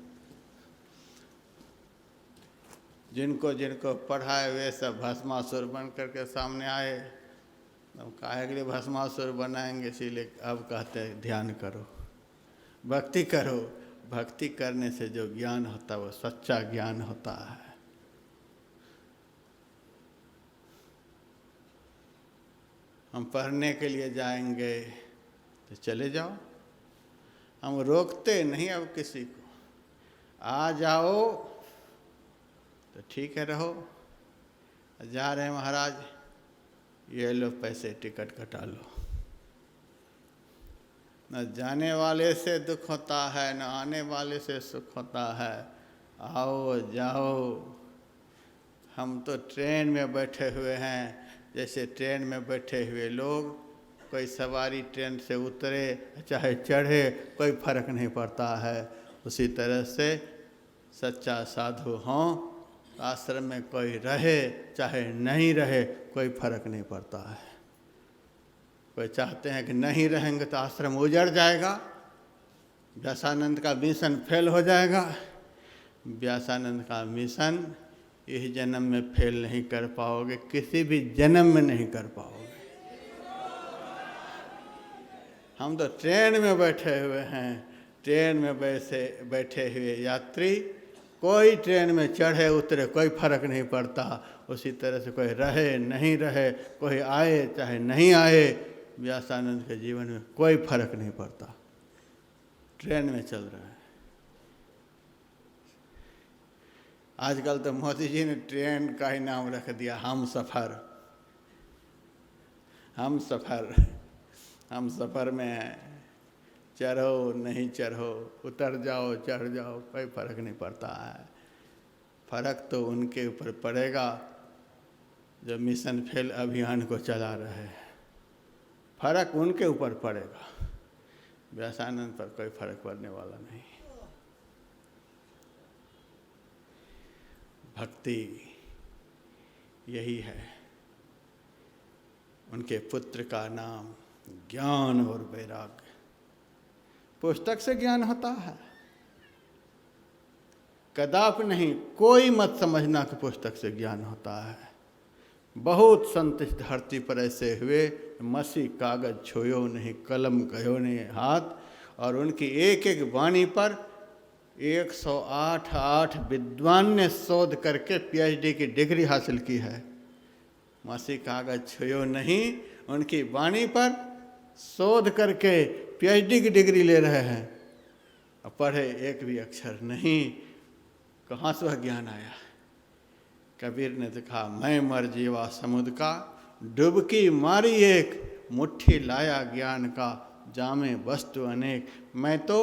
जिनको जिनको पढ़ाए वे सब भस्मासुर बन करके सामने आए। अब काहे के लिए भस्मासुर बनाएंगे, इसीलिए अब कहते हैं ध्यान करो, भक्ति करो। भक्ति करने से जो ज्ञान होता है वो सच्चा ज्ञान होता है। हम पढ़ने के लिए जाएंगे तो चले जाओ, हम रोकते नहीं अब किसी को। आ जाओ तो ठीक है, रहो। जा रहे हैं महाराज, ये लो पैसे टिकट कटा लो। न जाने वाले से दुख होता है, न आने वाले से सुख होता है। आओ जाओ। हम तो ट्रेन में बैठे हुए हैं, जैसे ट्रेन में बैठे हुए लोग, कोई सवारी ट्रेन से उतरे चाहे चढ़े कोई फर्क नहीं पड़ता है। उसी तरह से सच्चा साधु हों, आश्रम में कोई रहे चाहे नहीं रहे कोई फर्क नहीं पड़ता है। कोई चाहते हैं कि नहीं रहेंगे तो आश्रम उजड़ जाएगा, व्यासानंद का मिशन फेल हो जाएगा। व्यासानंद का मिशन इस जन्म में फेल नहीं कर पाओगे, किसी भी जन्म में नहीं कर पाओगे। हम तो ट्रेन में बैठे हुए हैं, ट्रेन में बैठे हुए यात्री, कोई ट्रेन में चढ़े उतरे कोई फर्क नहीं पड़ता। उसी तरह से कोई रहे नहीं रहे, कोई आए चाहे नहीं आए, व्यासानंद के जीवन में कोई फर्क नहीं पड़ता। ट्रेन में चल रहा है। आजकल तो मोदी जी ने ट्रेन का ही नाम रख दिया, हम सफ़र। हम सफ़र, हम सफ़र में हैं, चढ़ो नहीं चढ़ो, उतर जाओ चढ़ जाओ, कोई फर्क नहीं पड़ता है। फर्क तो उनके ऊपर पड़ेगा जो मिशन फेल अभियान को चला रहे हैं। फर्क उनके ऊपर पड़ेगा, व्यासानंद पर कोई फर्क पड़ने वाला नहीं। भक्ति यही है। उनके पुत्र का नाम ज्ञान और वैराग्य। पुस्तक से ज्ञान होता है, कदापि नहीं। कोई मत समझना कि पुस्तक से ज्ञान होता है। बहुत संत इस धरती पर ऐसे हुए, मसी कागज छुयो नहीं, कलम गयो नहीं हाथ, और उनकी एक एक वाणी पर 108 विद्वान ने शोध करके PhD की डिग्री हासिल की है। मसी कागज छुयो नहीं, उनकी वाणी पर शोध करके PhD की डिग्री ले रहे हैं, और पढ़े एक भी अक्षर नहीं। कहाँ से वह ज्ञान आया? कबीर ने देखा, मैं मर जीवा समुद्र का, डुबकी मारी एक, मुट्ठी लाया ज्ञान का, जामे वस्तु अनेक। मैं तो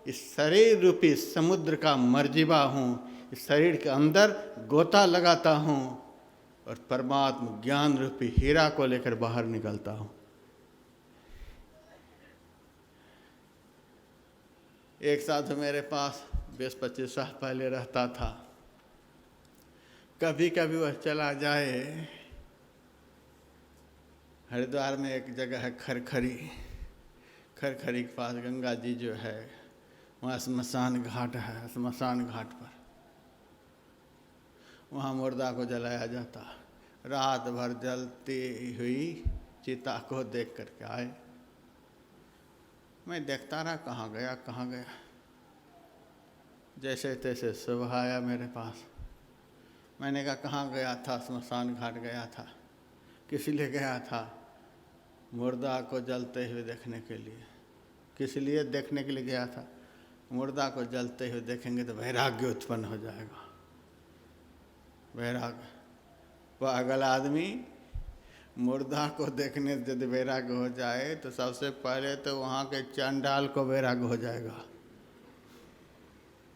इस शरीर रूपी समुद्र का मरजीवा हूँ, इस शरीर के अंदर गोता लगाता हूँ और परमात्मा ज्ञान रूपी हीरा को लेकर बाहर निकलता हूँ। एक साधु मेरे पास 20-25 साल पहले रहता था। कभी कभी वह चला जाए। हरिद्वार में एक जगह है खरखरी, खरखरी के पास गंगा जी जो है, वहाँ स्मशान घाट है। स्मशान घाट पर वहाँ मुर्दा को जलाया जाता। रात भर जलती हुई चिता को देख करके आए। मैं देखता रहा कहाँ गया कहाँ गया। जैसे तैसे सुबह आया मेरे पास। मैंने कहा कहाँ गया था? स्मशान घाट गया था। किस लिए गया था? मुर्दा को जलते हुए देखने के लिए। किस लिए देखने के लिए गया था? मुर्दा को जलते हुए देखेंगे तो वैराग्य उत्पन्न हो जाएगा। वैराग्य, पागल आदमी मुर्दा को देखने से यदि वैराग्य हो जाए तो सबसे पहले तो वहाँ के चंडाल को वैराग्य हो जाएगा।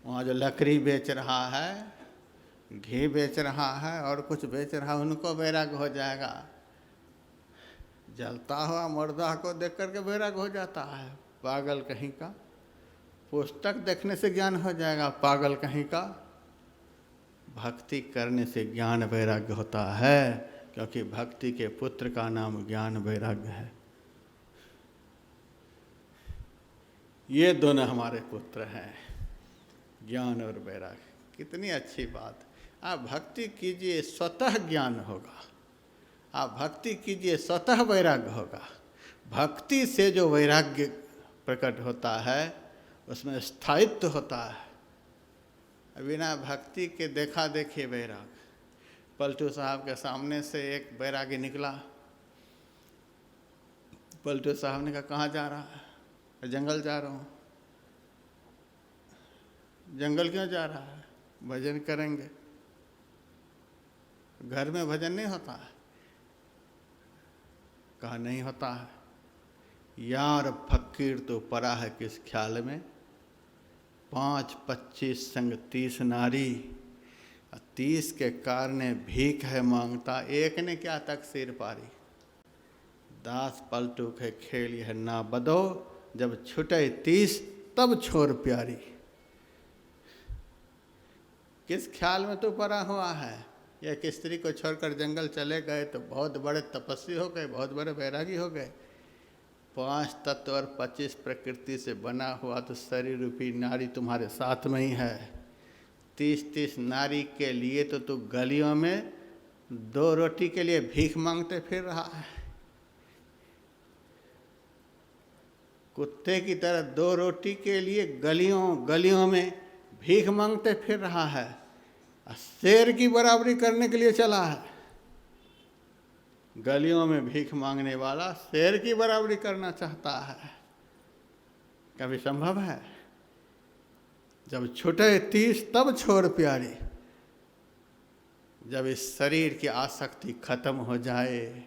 वहाँ जो लकड़ी बेच रहा है, घी बेच रहा है और कुछ बेच रहा है, उनको वैराग्य हो जाएगा। जलता हुआ मुर्दा को देख करके वैराग्य हो जाता है। पागल कहीं का। पुस्तक देखने से ज्ञान हो जाएगा, पागल कहीं का। भक्ति करने से ज्ञान वैराग्य होता है, क्योंकि भक्ति के पुत्र का नाम ज्ञान वैराग्य है। ये दोनों हमारे पुत्र हैं, ज्ञान और वैराग्य। कितनी अच्छी बात। आप भक्ति कीजिए स्वतः ज्ञान होगा, आप भक्ति कीजिए स्वतः वैराग्य होगा। भक्ति से जो वैराग्य प्रकट होता है उसमें स्थायित्व होता है। बिना भक्ति के देखा देखिए वैराग्य। पलटू साहब के सामने से एक वैरागी निकला। पलटू साहब ने कहा कहाँ जा रहा है? जंगल जा रहा हूँ। जंगल क्यों जा रहा है? भजन करेंगे। घर में भजन नहीं होता है? कहा नहीं होता है। यार फकीर तो पड़ा है किस ख्याल में, 5-25 संग 30 नारी, 30 के कारण भीख है मांगता, एक ने क्या तक सिर पारी। दास पलटू के खेल है ना बदो, जब छुटे 30 तब छोर प्यारी। किस ख्याल में तो पड़ा हुआ है? एक स्त्री को छोड़कर जंगल चले गए तो बहुत बड़े तपस्वी हो गए, बहुत बड़े वैरागी हो गए। 5 तत्व और 25 प्रकृति से बना हुआ तो शरीर रूपी नारी तुम्हारे साथ में ही है। 30-30 नारी के लिए तो तू गलियों में 2 रोटी के लिए भीख मांगते फिर रहा है। कुत्ते की तरह 2 रोटी के लिए गलियों में भीख मांगते फिर रहा है। शेर की बराबरी करने के लिए चला है। गलियों में भीख मांगने वाला शेर की बराबरी करना चाहता है। कभी संभव है? जब छुटे 30 तब छोर प्यारी। जब इस शरीर की आसक्ति खत्म हो जाए,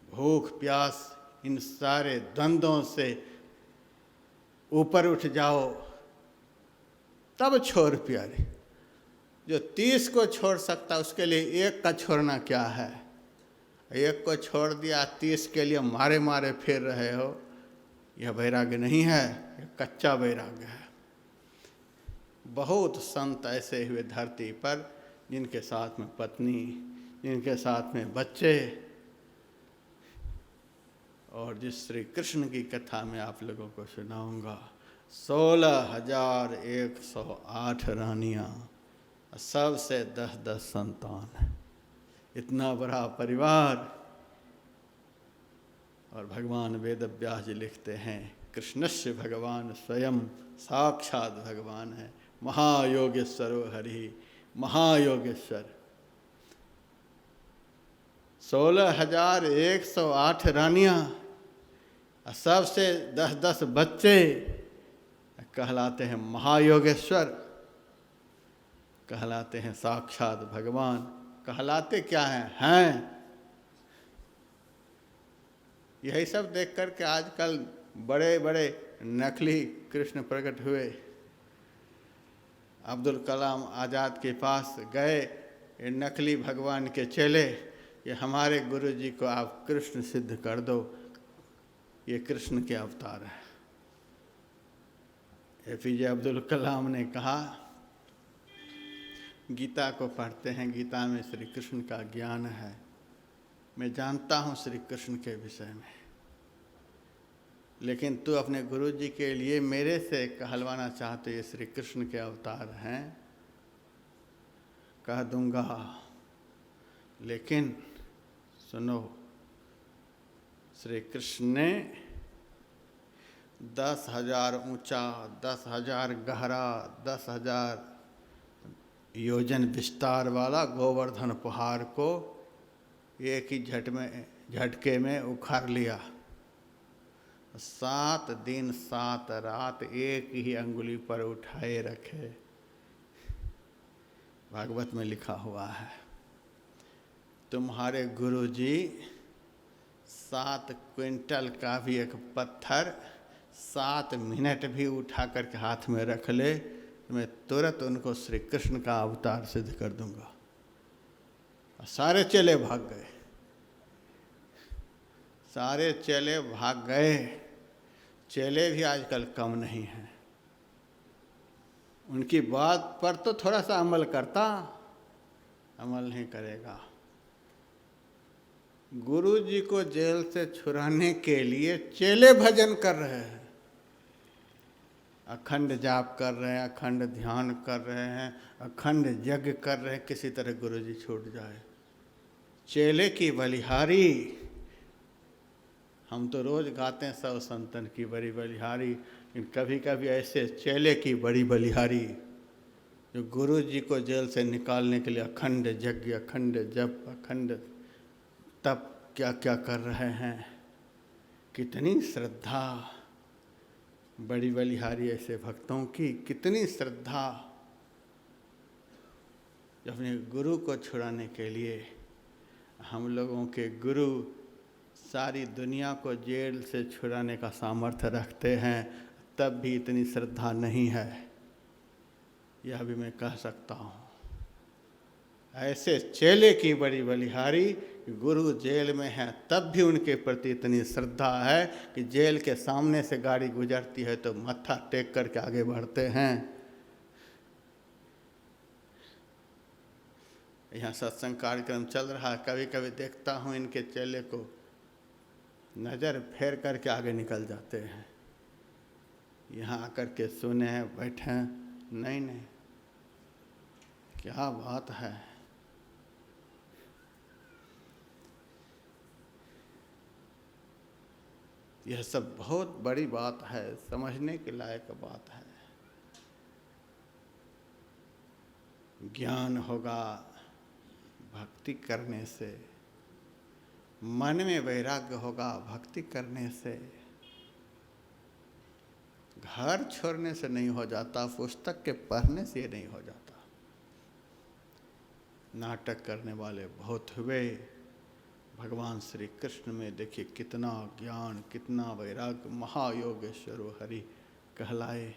भूख प्यास इन सारे द्वंद्वों से ऊपर उठ जाओ, तब छोर प्यारी। जो 30 को छोड़ सकता उसके लिए 1 का छोड़ना क्या है? 1 को छोड़ दिया, 30 के लिए मारे मारे फिर रहे हो, यह वैराग्य नहीं है, यह कच्चा वैराग्य है। बहुत संत ऐसे हुए धरती पर जिनके साथ में पत्नी, जिनके साथ में बच्चे, और जिस श्री कृष्ण की कथा में आप लोगों को सुनाऊंगा, 16,108 रानियां, सबसे 10-10 संतान। इतना बड़ा परिवार। और भगवान वेद व्यास जी लिखते हैं, कृष्णस्य भगवान स्वयं साक्षात भगवान है, महायोगेश्वरो हरि, महायोगेश्वर। 16,108 रानियां, सबसे 10-10 बच्चे कहलाते हैं महायोगेश्वर, कहलाते हैं साक्षात भगवान। कहलाते क्या हैं? यही सब देख कर के आजकल बड़े बड़े नकली कृष्ण प्रकट हुए। अब्दुल कलाम आज़ाद के पास गए ये नकली भगवान के चेले, ये हमारे गुरु जी को आप कृष्ण सिद्ध कर दो, ये कृष्ण के अवतार है। APJ अब्दुल कलाम ने कहा गीता को पढ़ते हैं, गीता में श्री कृष्ण का ज्ञान है, मैं जानता हूँ श्री कृष्ण के विषय में, लेकिन तू अपने गुरु जी के लिए मेरे से कहलवाना चाहते ये श्री कृष्ण के अवतार हैं, कह दूंगा, लेकिन सुनो, श्री कृष्ण ने 10,000 ऊंचा, 10,000 गहरा, 10,000 योजन विस्तार वाला गोवर्धन पहाड़ को एक ही झटके में उखाड़ लिया। 7 दिन 7 रात एक ही अंगुली पर उठाए रखे, भागवत में लिखा हुआ है। तुम्हारे गुरु जी 7 क्विंटल का भी एक पत्थर 7 मिनट भी उठा करके हाथ में रख ले, तो मैं तुरंत उनको श्री कृष्ण का अवतार सिद्ध कर दूंगा। सारे चेले भाग गए, सारे चेले भाग गए। चेले भी आजकल कम नहीं हैं, उनकी बात पर तो थोड़ा सा अमल करता, अमल नहीं करेगा। गुरु जी को जेल से छुड़ाने के लिए चेले भजन कर रहे हैं, अखंड जाप कर रहे हैं, अखंड ध्यान कर रहे हैं, अखंड यज्ञ कर रहे हैं, किसी तरह गुरु जी छूट जाए। चेले की बलिहारी, हम तो रोज गाते हैं सब संतन की बड़ी बलिहारी, लेकिन कभी कभी ऐसे चेले की बड़ी बलिहारी जो गुरु जी को जेल से निकालने के लिए अखंड यज्ञ, अखंड जप, अखंड तप क्या क्या कर रहे हैं। कितनी श्रद्धा, बड़ी बलिहारी ऐसे भक्तों की कितनी श्रद्धा, जो अपने गुरु को छुड़ाने के लिए। हम लोगों के गुरु सारी दुनिया को जेल से छुड़ाने का सामर्थ्य रखते हैं, तब भी इतनी श्रद्धा नहीं है, यह भी मैं कह सकता हूँ। ऐसे चेले की बड़ी बलिहारी, गुरु जेल में है तब भी उनके प्रति इतनी श्रद्धा है कि जेल के सामने से गाड़ी गुजरती है तो मत्था टेक करके आगे बढ़ते हैं। यहाँ सत्संग कार्यक्रम चल रहा है, कभी कभी देखता हूँ इनके चेले को, नज़र फेर करके आगे निकल जाते हैं। यहाँ आकर के सुने हैं, बैठे हैं, नहीं, क्या बात है। यह सब बहुत बड़ी बात है, समझने के लायक बात है। ज्ञान होगा भक्ति करने से, मन में वैराग्य होगा भक्ति करने से। घर छोड़ने से नहीं हो जाता, पुस्तक के पढ़ने से नहीं हो जाता। नाटक करने वाले बहुत हुए, भगवान श्री कृष्ण में देखिए कितना ज्ञान, कितना वैराग्य, महायोगेश्वर हरि कहलाए।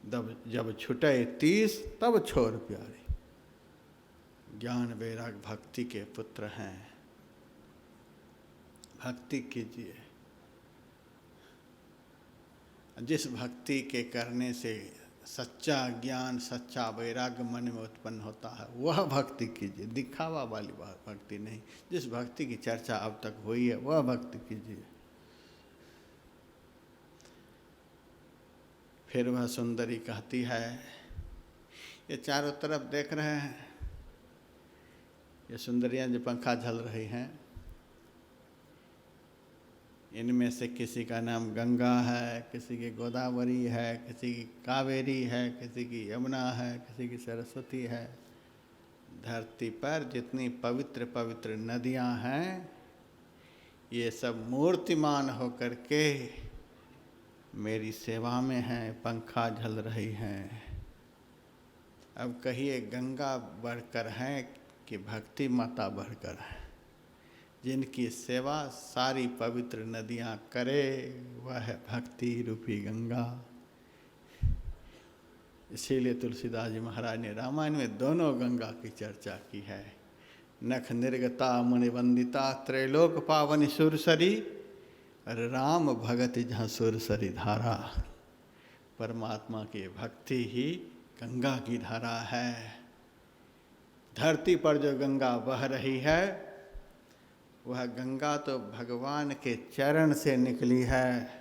जब छुटे 30 तब छोर प्यारे, ज्ञान वैराग भक्ति के पुत्र हैं। भक्ति कीजिए, जिस भक्ति के करने से सच्चा ज्ञान, सच्चा वैराग्य मन में उत्पन्न होता है, वह भक्ति कीजिए, दिखावा वाली भक्ति नहीं। जिस भक्ति की चर्चा अब तक हुई है वह भक्ति कीजिए। फिर वह सुंदरी कहती है, ये चारों तरफ देख रहे हैं, ये सुंदरियां जो पंखा झल रही हैं, इनमें से किसी का नाम गंगा है, किसी की गोदावरी है, किसी की कावेरी है, किसी की यमुना है, किसी की सरस्वती है। धरती पर जितनी पवित्र पवित्र नदियां हैं, ये सब मूर्तिमान होकर के मेरी सेवा में हैं, पंखा झल रही हैं। अब कहिए गंगा बढ़कर है कि भक्ति माता बढ़कर है? जिनकी सेवा सारी पवित्र नदियां करे वह है भक्ति रूपी गंगा। इसीलिए तुलसीदास जी महाराज ने रामायण में दोनों गंगा की चर्चा की है। नख निर्गता मुनिवंदिता त्रैलोक पावनी सुरसरी, राम भगति जहाँ सुरसरी धारा। परमात्मा की भक्ति ही गंगा की धारा है। धरती पर जो गंगा बह रही है वह गंगा तो भगवान के चरण से निकली है,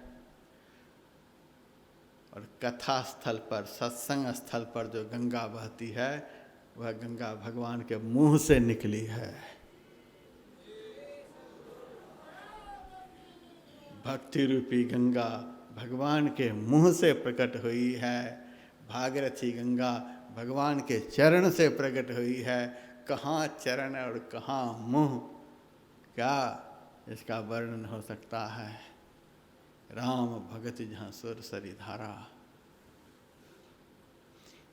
और कथा स्थल पर, सत्संग स्थल पर जो गंगा बहती है वह गंगा भगवान के मुंह से निकली है। भक्ति रूपी गंगा भगवान के मुंह से प्रकट हुई है। भागीरथी गंगा भगवान के चरण से प्रकट हुई है। कहाँ चरण और कहाँ मुंह, क्या इसका वर्णन हो सकता है। राम भगत जहाँ सुर सरी धारा।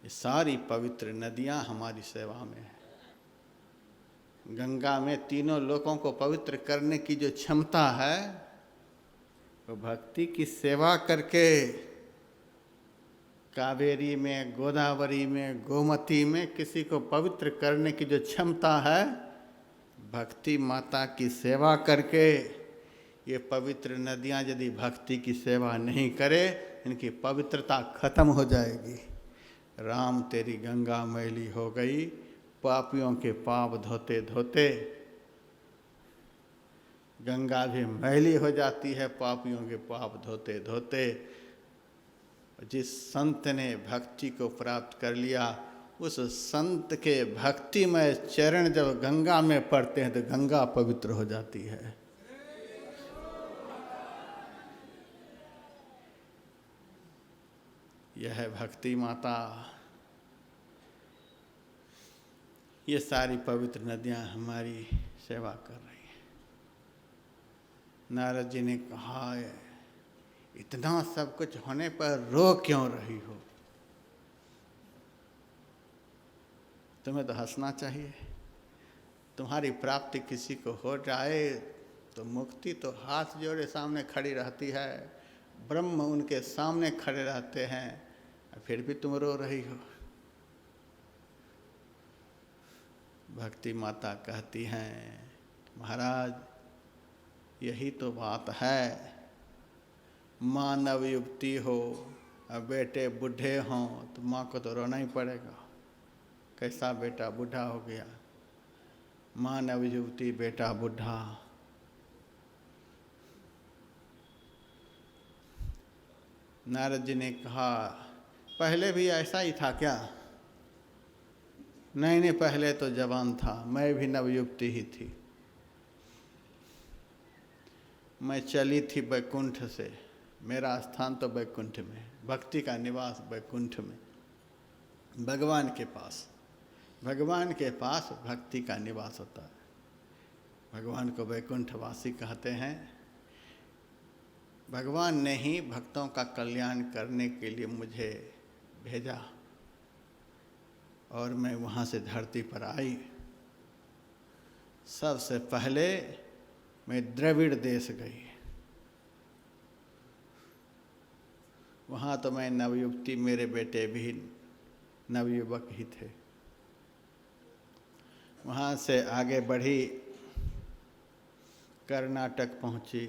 ये सारी पवित्र नदियाँ हमारी सेवा में है। गंगा में तीनों लोकों को पवित्र करने की जो क्षमता है वो भक्ति की सेवा करके, कावेरी में, गोदावरी में, गोमती में किसी को पवित्र करने की जो क्षमता है, भक्ति माता की सेवा करके। ये पवित्र नदियाँ यदि भक्ति की सेवा नहीं करे, इनकी पवित्रता खत्म हो जाएगी। राम तेरी गंगा मैली हो गई, पापियों के पाप धोते धोते गंगा भी मैली हो जाती है, पापियों के पाप धोते धोते। जिस संत ने भक्ति को प्राप्त कर लिया, उस संत के भक्तिमय चरण जब गंगा में पड़ते हैं तो गंगा पवित्र हो जाती है। यह है भक्ति माता। ये सारी पवित्र नदियाँ हमारी सेवा कर रही हैं। नारद जी ने कहा, इतना सब कुछ होने पर रो क्यों रही हो? तुम्हें तो हंसना चाहिए। तुम्हारी प्राप्ति किसी को हो जाए तो मुक्ति तो हाथ जोड़े सामने खड़ी रहती है, ब्रह्म उनके सामने खड़े रहते हैं, फिर भी तुम रो रही हो। भक्ति माता कहती हैं, महाराज यही तो बात है। माँ नवयुवती हो, अब बेटे बूढ़े हों तो माँ को तो रोना ही पड़ेगा। कैसा बेटा बूढ़ा हो गया, माँ नवयुवती बेटा बूढ़ा। नारद जी ने कहा, पहले भी ऐसा ही था क्या? नहीं नहीं, पहले तो जवान था, मैं भी नवयुवती ही थी। मैं चली थी बैकुंठ से, मेरा स्थान तो बैकुंठ में, भक्ति का निवास बैकुंठ में, भगवान के पास। भगवान के पास भक्ति का निवास होता है। भगवान को बैकुंठवासी कहते हैं। भगवान ने ही भक्तों का कल्याण करने के लिए मुझे भेजा और मैं वहाँ से धरती पर आई। सबसे पहले मैं द्रविड़ देश गई। वहाँ तो मैं नवयुवती, मेरे बेटे भी नवयुवक ही थे। वहाँ से आगे बढ़ी, कर्नाटक पहुँची।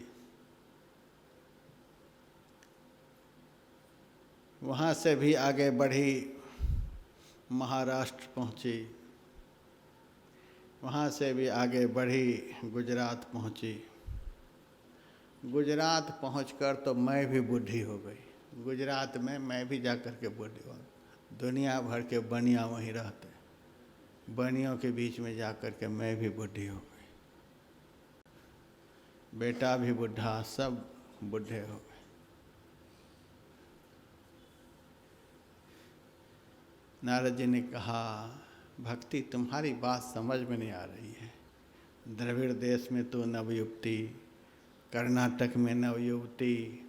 वहाँ से भी आगे बढ़ी, महाराष्ट्र पहुँची। वहाँ से भी आगे बढ़ी, गुजरात पहुँची। गुजरात पहुँचकर तो मैं भी बूढ़ी हो गई। गुजरात में मैं भी जाकर के बूढ़ी हो गई। दुनिया भर के बनिया वहीं रहते, बनियों के बीच में जाकर के मैं भी बूढ़ी हो गई। बेटा भी बूढ़ा, सब बूढ़े हो गए। नारद जी ने कहा, भक्ति तुम्हारी बात समझ में नहीं आ रही है। द्रविड़ देश में तो नवयुवती, कर्नाटक में नवयुवती,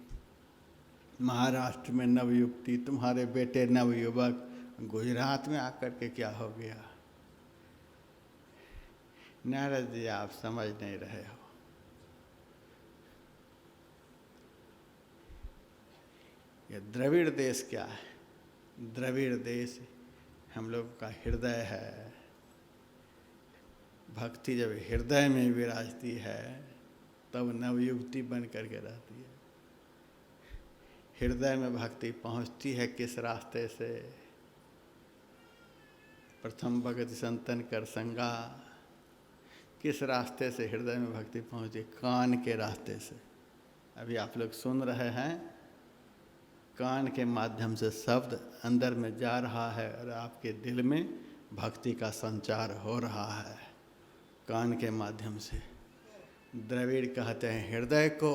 महाराष्ट्र में नवयुवती, तुम्हारे बेटे नवयुवक, गुजरात में आकर के क्या हो गया? नारद जी आप समझ नहीं रहे हो। ये द्रविड़ देश क्या है? द्रविड़ देश हम लोग का हृदय है। भक्ति जब हृदय में विराजती है तब नवयुवती बन करके रहती है। हृदय में भक्ति पहुंचती है किस रास्ते से? प्रथम भगति संतन कर संगा। किस रास्ते से हृदय में भक्ति पहुँची? कान के रास्ते से। अभी आप लोग सुन रहे हैं, कान के माध्यम से शब्द अंदर में जा रहा है और आपके दिल में भक्ति का संचार हो रहा है कान के माध्यम से। द्रविड़ कहते हैं हृदय को,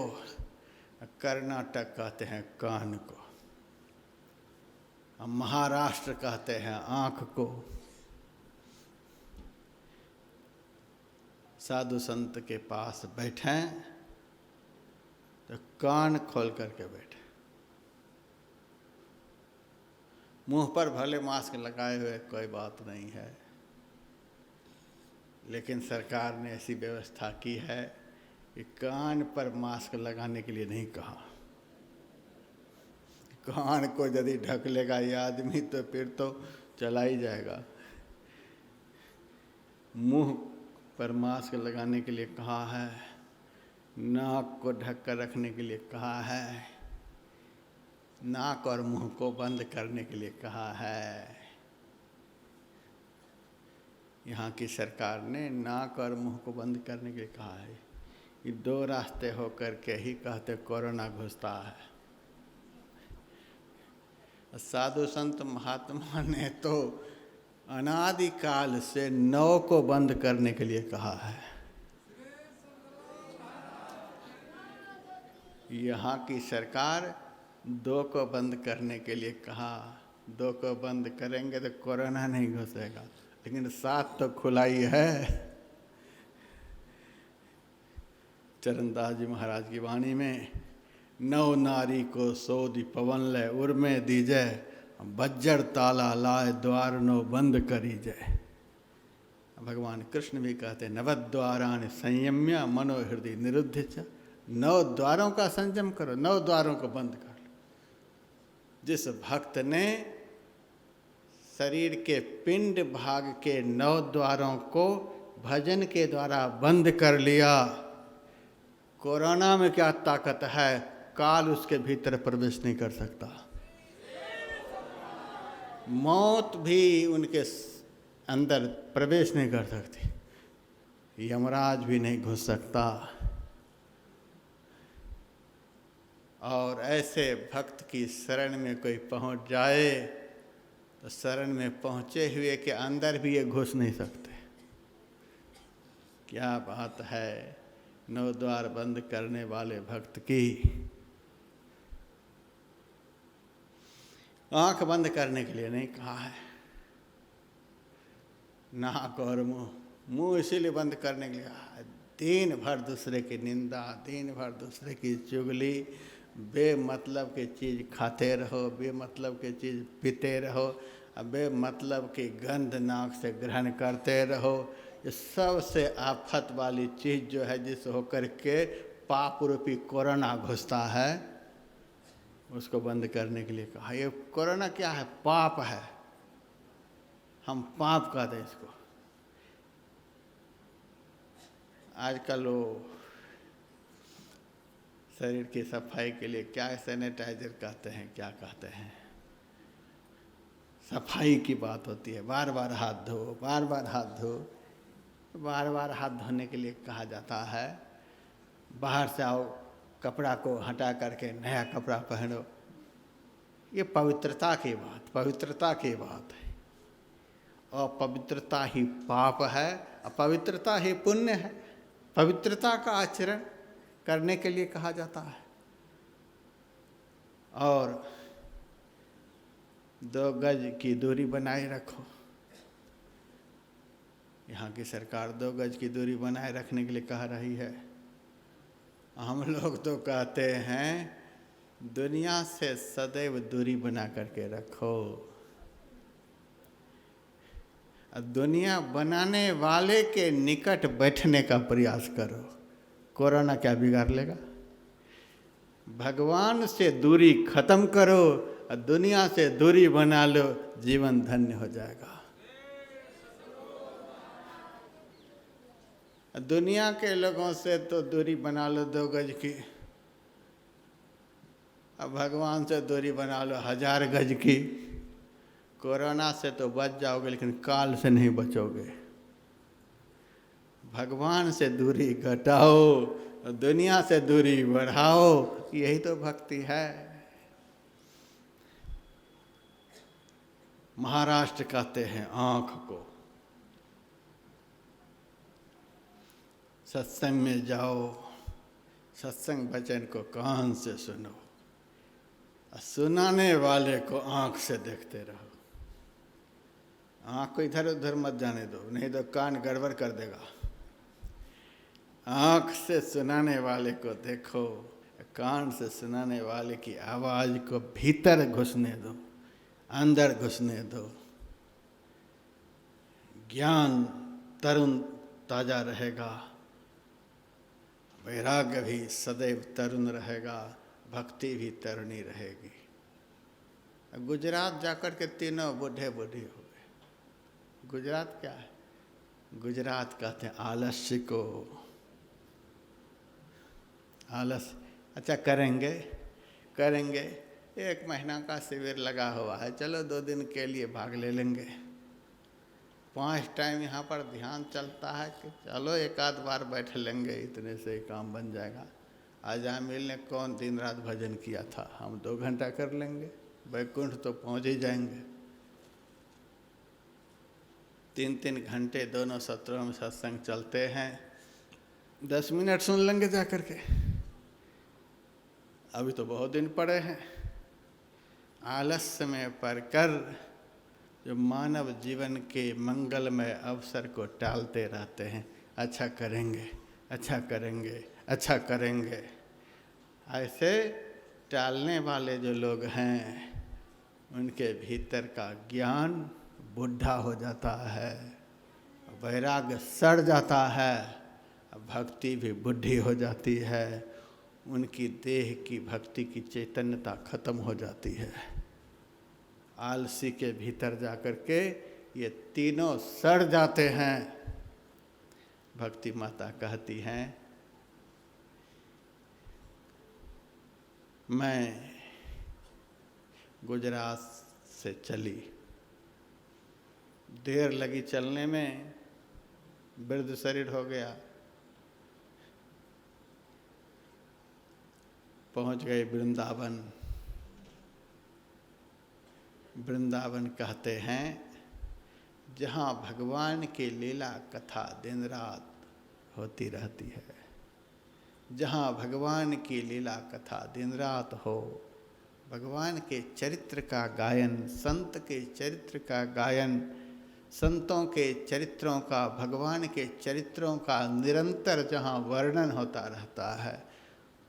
कर्नाटक कहते हैं कान को, महाराष्ट्र कहते हैं आँख को। साधु संत के पास बैठें तो कान खोल करके बैठे। मुंह पर भले मास्क लगाए हुए कोई बात नहीं है, लेकिन सरकार ने ऐसी व्यवस्था की है कि कान पर मास्क लगाने के लिए नहीं कहा। कान को यदि ढक लेगा ये आदमी तो फिर तो चला ही जाएगा। मुंह पर मास्क लगाने के लिए कहा है, नाक को ढक कर रखने के लिए कहा है, नाक और मुंह को बंद करने के लिए कहा है। यहाँ की सरकार ने नाक और मुंह को बंद करने के लिए कहा है। ये दो रास्ते होकर के ही कहते कोरोना घुसता है। साधु संत महात्मा ने तो अनादिकाल से नौ को बंद करने के लिए कहा है। यहाँ की सरकार दो को बंद करने के लिए कहा। दो को बंद करेंगे तो कोरोना नहीं घुसेगा, लेकिन सात तो खुला ही है। चरणदास जी महाराज की वाणी में, नौ नारी को सोधि पवन लय उर्मे दीजय, बज्जर ताला लाए द्वार नो बंद करीजय। भगवान कृष्ण भी कहते हैं नवद्वाराणि संयम्य मनो हृदय निरुद्ध च। 9 द्वारों का संयम करो, 9 द्वारों को बंद कर लो। जिस भक्त ने शरीर के पिंड भाग के 9 द्वारों को भजन के द्वारा बंद कर लिया, कोरोना में क्या ताकत है, काल उसके भीतर प्रवेश नहीं कर सकता। मौत भी उनके अंदर प्रवेश नहीं कर सकती, यमराज भी नहीं घुस सकता। और ऐसे भक्त की शरण में कोई पहुंच जाए तो शरण में पहुंचे हुए के अंदर भी ये घुस नहीं सकते। क्या बात है 9 द्वार बंद करने वाले भक्त की। आंख बंद करने के लिए नहीं कहा है, नाक और मुंह इसीलिए बंद करने के लिए कहा है। दिन भर दूसरे की निंदा, दिन भर दूसरे की चुगली, बेमतलब की चीज़ खाते रहो, बेमतलब की चीज़ पीते रहो, बेमतलब की गंध नाक से ग्रहण करते रहो। ये सबसे आफत वाली चीज़ जो है, जिस होकर के पाप रूपी कोरोना घुसता है, उसको बंद करने के लिए कहा। ये कोरोना क्या है? पाप है। हम पाप कहते हैं इसको। आजकल वो शरीर की सफाई के लिए क्या सैनिटाइजर कहते हैं, क्या कहते हैं, सफाई की बात होती है। बार बार हाथ धो, बार बार हाथ धो, बार बार हाथ धोने के लिए कहा जाता है। बाहर से आओ, कपड़ा को हटा करके नया कपड़ा पहनो। ये पवित्रता की बात, पवित्रता की बात है। और पवित्रता ही पाप है, अपवित्रता ही पुण्य है। पवित्रता का आचरण करने के लिए कहा जाता है। और 2 गज की दूरी बनाए रखो। यहाँ की सरकार 2 गज की दूरी बनाए रखने के लिए कह रही है। हम लोग तो कहते हैं दुनिया से सदैव दूरी बना करके रखो। दुनिया बनाने वाले के निकट बैठने का प्रयास करो। कोरोना क्या बिगाड़ लेगा? भगवान से दूरी खत्म करो और दुनिया से दूरी बना लो, जीवन धन्य हो जाएगा। दुनिया के लोगों से तो दूरी बना लो 2 गज की, अब भगवान से दूरी बना लो 1000 गज की। कोरोना से तो बच जाओगे लेकिन काल से नहीं बचोगे। भगवान से दूरी घटाओ, दुनिया से दूरी बढ़ाओ, यही तो भक्ति है। महाराष्ट्र कहते हैं आँख को। सत्संग में जाओ, सत्संग वचन को कान से सुनो, सुनाने वाले को आँख से देखते रहो। आँख को इधर उधर मत जाने दो, नहीं तो कान गड़बड़ कर देगा। आँख से सुनाने वाले को देखो, कान से सुनाने वाले की आवाज़ को भीतर घुसने दो, अंदर घुसने दो। ज्ञान तरुण ताज़ा रहेगा, वैराग्य भी सदैव तरुण रहेगा, भक्ति भी तरुणी रहेगी। गुजरात जाकर के तीनों बूढ़े बूढ़ी हो गए। गुजरात क्या है? गुजरात कहते हैं आलस्य को। आलस, अच्छा करेंगे करेंगे, 1 महीना का शिविर लगा हुआ है, चलो 2 दिन के लिए भाग ले लेंगे। 5 टाइम यहाँ पर ध्यान चलता है कि चलो 1 आध बार बैठ लेंगे, इतने से ही काम बन जाएगा। अजामिल ने कौन दिन रात भजन किया था, हम 2 घंटा कर लेंगे, वैकुंठ तो पहुँच ही जाएंगे। 3-3 घंटे दोनों सत्रों में सत्संग चलते हैं, 10 मिनट सुन लेंगे जा कर के। अभी तो बहुत दिन पड़े हैं। आलस्य में पड़कर जो मानव जीवन के मंगलमय अवसर को टालते रहते हैं, अच्छा करेंगे अच्छा करेंगे अच्छा करेंगे, ऐसे टालने वाले जो लोग हैं उनके भीतर का ज्ञान बुढ़ा हो जाता है, वैराग्य सड़ जाता है, भक्ति भी बुढ़ी हो जाती है, उनकी देह की भक्ति की चैतन्यता खत्म हो जाती है। आलसी के भीतर जाकर के ये तीनों सड़ जाते हैं। भक्ति माता कहती हैं, मैं गुजरात से चली, देर लगी चलने में, वृद्ध शरीर हो गया, पहुंच गए वृंदावन। वृंदावन कहते हैं जहाँ भगवान की लीला कथा दिन रात होती रहती है। जहाँ भगवान की लीला कथा दिन रात हो, भगवान के चरित्र का गायन, संत के चरित्र का गायन, संतों के चरित्रों का, भगवान के चरित्रों का निरंतर जहाँ वर्णन होता रहता है,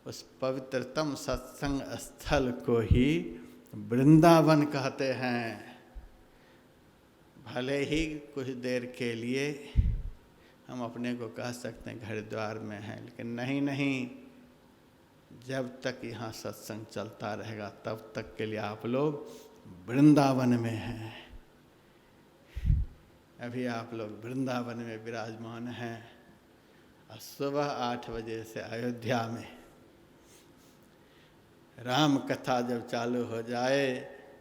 उस पवित्रतम सत्संग स्थल को ही वृंदावन कहते हैं। भले ही कुछ देर के लिए हम अपने को कह सकते हैं हरिद्वार में हैं, लेकिन नहीं, जब तक यहाँ सत्संग चलता रहेगा तब तक के लिए आप लोग वृंदावन में हैं। अभी आप लोग वृंदावन में विराजमान हैं और सुबह 8 बजे से अयोध्या में राम कथा जब चालू हो जाए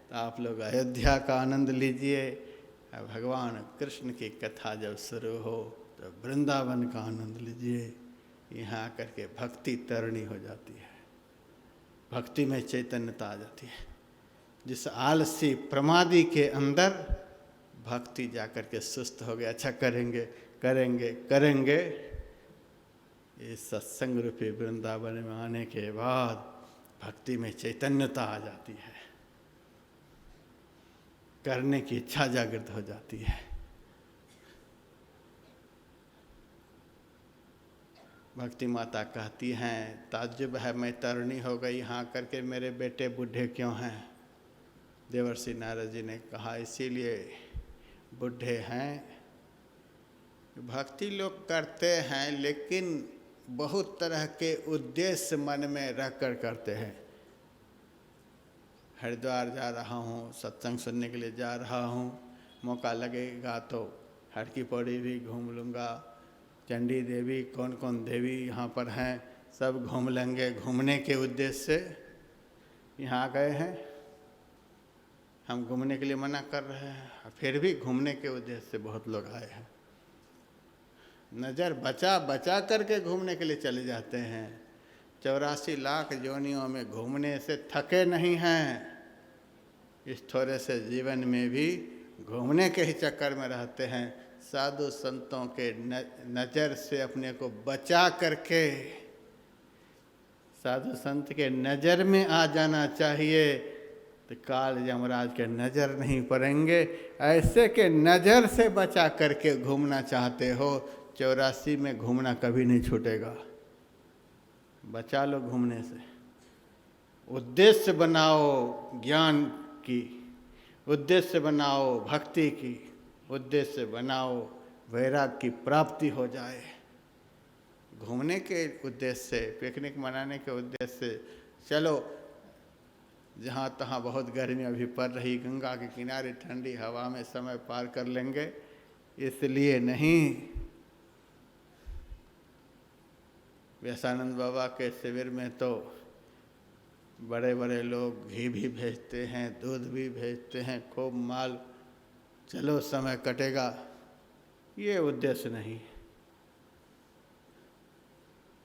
तो आप लोग अयोध्या का आनंद लीजिए, और भगवान कृष्ण की कथा जब शुरू हो तो वृंदावन का आनंद लीजिए। यहाँ आकर के भक्ति तरणी हो जाती है, भक्ति में चैतन्यता आ जाती है। जिस आलसी प्रमादी के अंदर भक्ति जाकर के सुस्त हो गया, अच्छा करेंगे करेंगे करेंगे, इस सत्संग रूपी वृंदावन में आने के बाद भक्ति में चैतन्यता आ जाती है, करने की इच्छा जागृत हो जाती है। भक्ति माता कहती हैं, ताज्जुब है मैं तरणी हो गई, यहाँ करके मेरे बेटे बूढ़े क्यों हैं? देवर्षि नारद जी ने कहा इसीलिए बूढ़े हैं, भक्ति लोग करते हैं लेकिन बहुत तरह के उद्देश्य मन में रखकर करते हैं। हरिद्वार जा रहा हूँ, सत्संग सुनने के लिए जा रहा हूँ, मौका लगेगा तो हर की पौड़ी भी घूम लूँगा, चंडी देवी कौन कौन देवी यहाँ पर हैं सब घूम लेंगे, घूमने के उद्देश्य से यहाँ गए हैं। हम घूमने के लिए मना कर रहे हैं, फिर भी घूमने के उद्देश्य से बहुत लोग आए हैं। नज़र बचा बचा करके घूमने के लिए चले जाते हैं। 84 लाख योनियों में घूमने से थके नहीं हैं। इस थोड़े से जीवन में भी घूमने के ही चक्कर में रहते हैं। साधु संतों के नज़र से अपने को बचा करके साधु संत के नज़र में आ जाना चाहिए, तो काल यमराज के नज़र नहीं पड़ेंगे। ऐसे के नज़र से बचा करके घूमना चाहते हो, 84 में घूमना कभी नहीं छूटेगा। बचा लो घूमने से। उद्देश्य बनाओ ज्ञान की, उद्देश्य बनाओ भक्ति की, उद्देश्य बनाओ वैराग्य की प्राप्ति हो जाए। घूमने के उद्देश्य से, पिकनिक मनाने के उद्देश्य से चलो जहाँ तहाँ बहुत गर्मी अभी पड़ रही, गंगा के किनारे ठंडी हवा में समय पार कर लेंगे, इसलिए नहीं। व्यासानंद बाबा के शिविर में तो बड़े बड़े लोग घी भी भेजते हैं, दूध भी भेजते हैं, खूब माल, चलो समय कटेगा, ये उद्देश्य नहीं।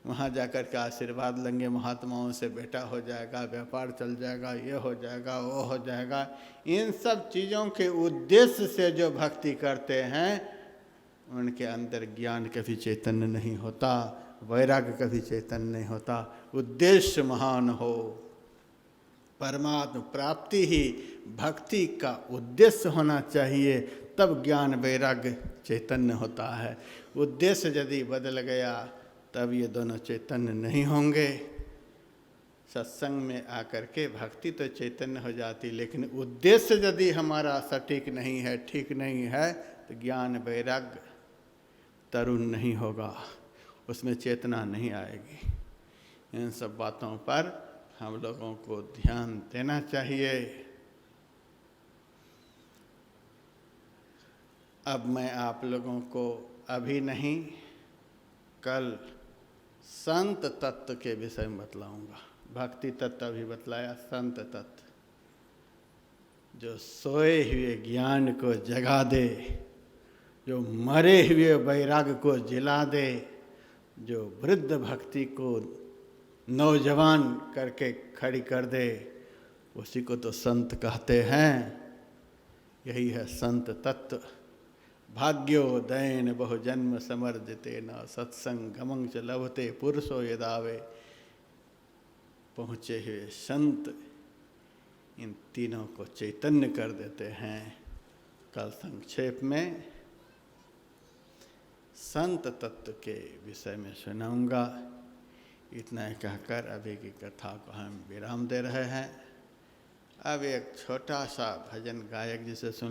वहाँ जाकर के आशीर्वाद लेंगे महात्माओं से, बेटा हो जाएगा, व्यापार चल जाएगा, ये हो जाएगा, वो हो जाएगा। इन सब चीज़ों के उद्देश्य से जो भक्ति करते हैं उनके अंदर ज्ञान कभी चैतन्य नहीं होता, वैराग्य कभी चैतन्य नहीं होता। उद्देश्य महान हो, परमात्मा प्राप्ति ही भक्ति का उद्देश्य होना चाहिए, तब ज्ञान वैराग्य चैतन्य होता है। उद्देश्य यदि बदल गया तब ये दोनों चैतन्य नहीं होंगे। सत्संग में आकर के भक्ति तो चैतन्य हो जाती, लेकिन उद्देश्य यदि हमारा सटीक नहीं है, ठीक नहीं है, तो ज्ञान वैराग्य तरुण नहीं होगा, उसमें चेतना नहीं आएगी। इन सब बातों पर हम लोगों को ध्यान देना चाहिए। अब मैं आप लोगों को अभी नहीं, कल संत तत्व के विषय में बतलाऊंगा। भक्ति तत्व अभी बतलाया, संत तत्व जो सोए हुए ज्ञान को जगा दे, जो मरे हुए वैराग्य को जिला दे, जो वृद्ध भक्ति को नौजवान करके खड़ी कर दे, उसी को तो संत कहते हैं। यही है संत तत्व। भाग्योदयन बहुजन्म समर्जिते न सत्संग गमं च लभते पुरुषो यदावे। पहुँचे हुए संत इन तीनों को चैतन्य कर देते हैं। कल संक्षेप में संत तत्व के विषय में सुनाऊंगा। इतना ही कहकर अभी की कथा को हम विराम दे रहे हैं। अब एक छोटा सा भजन गायक जिसे सुन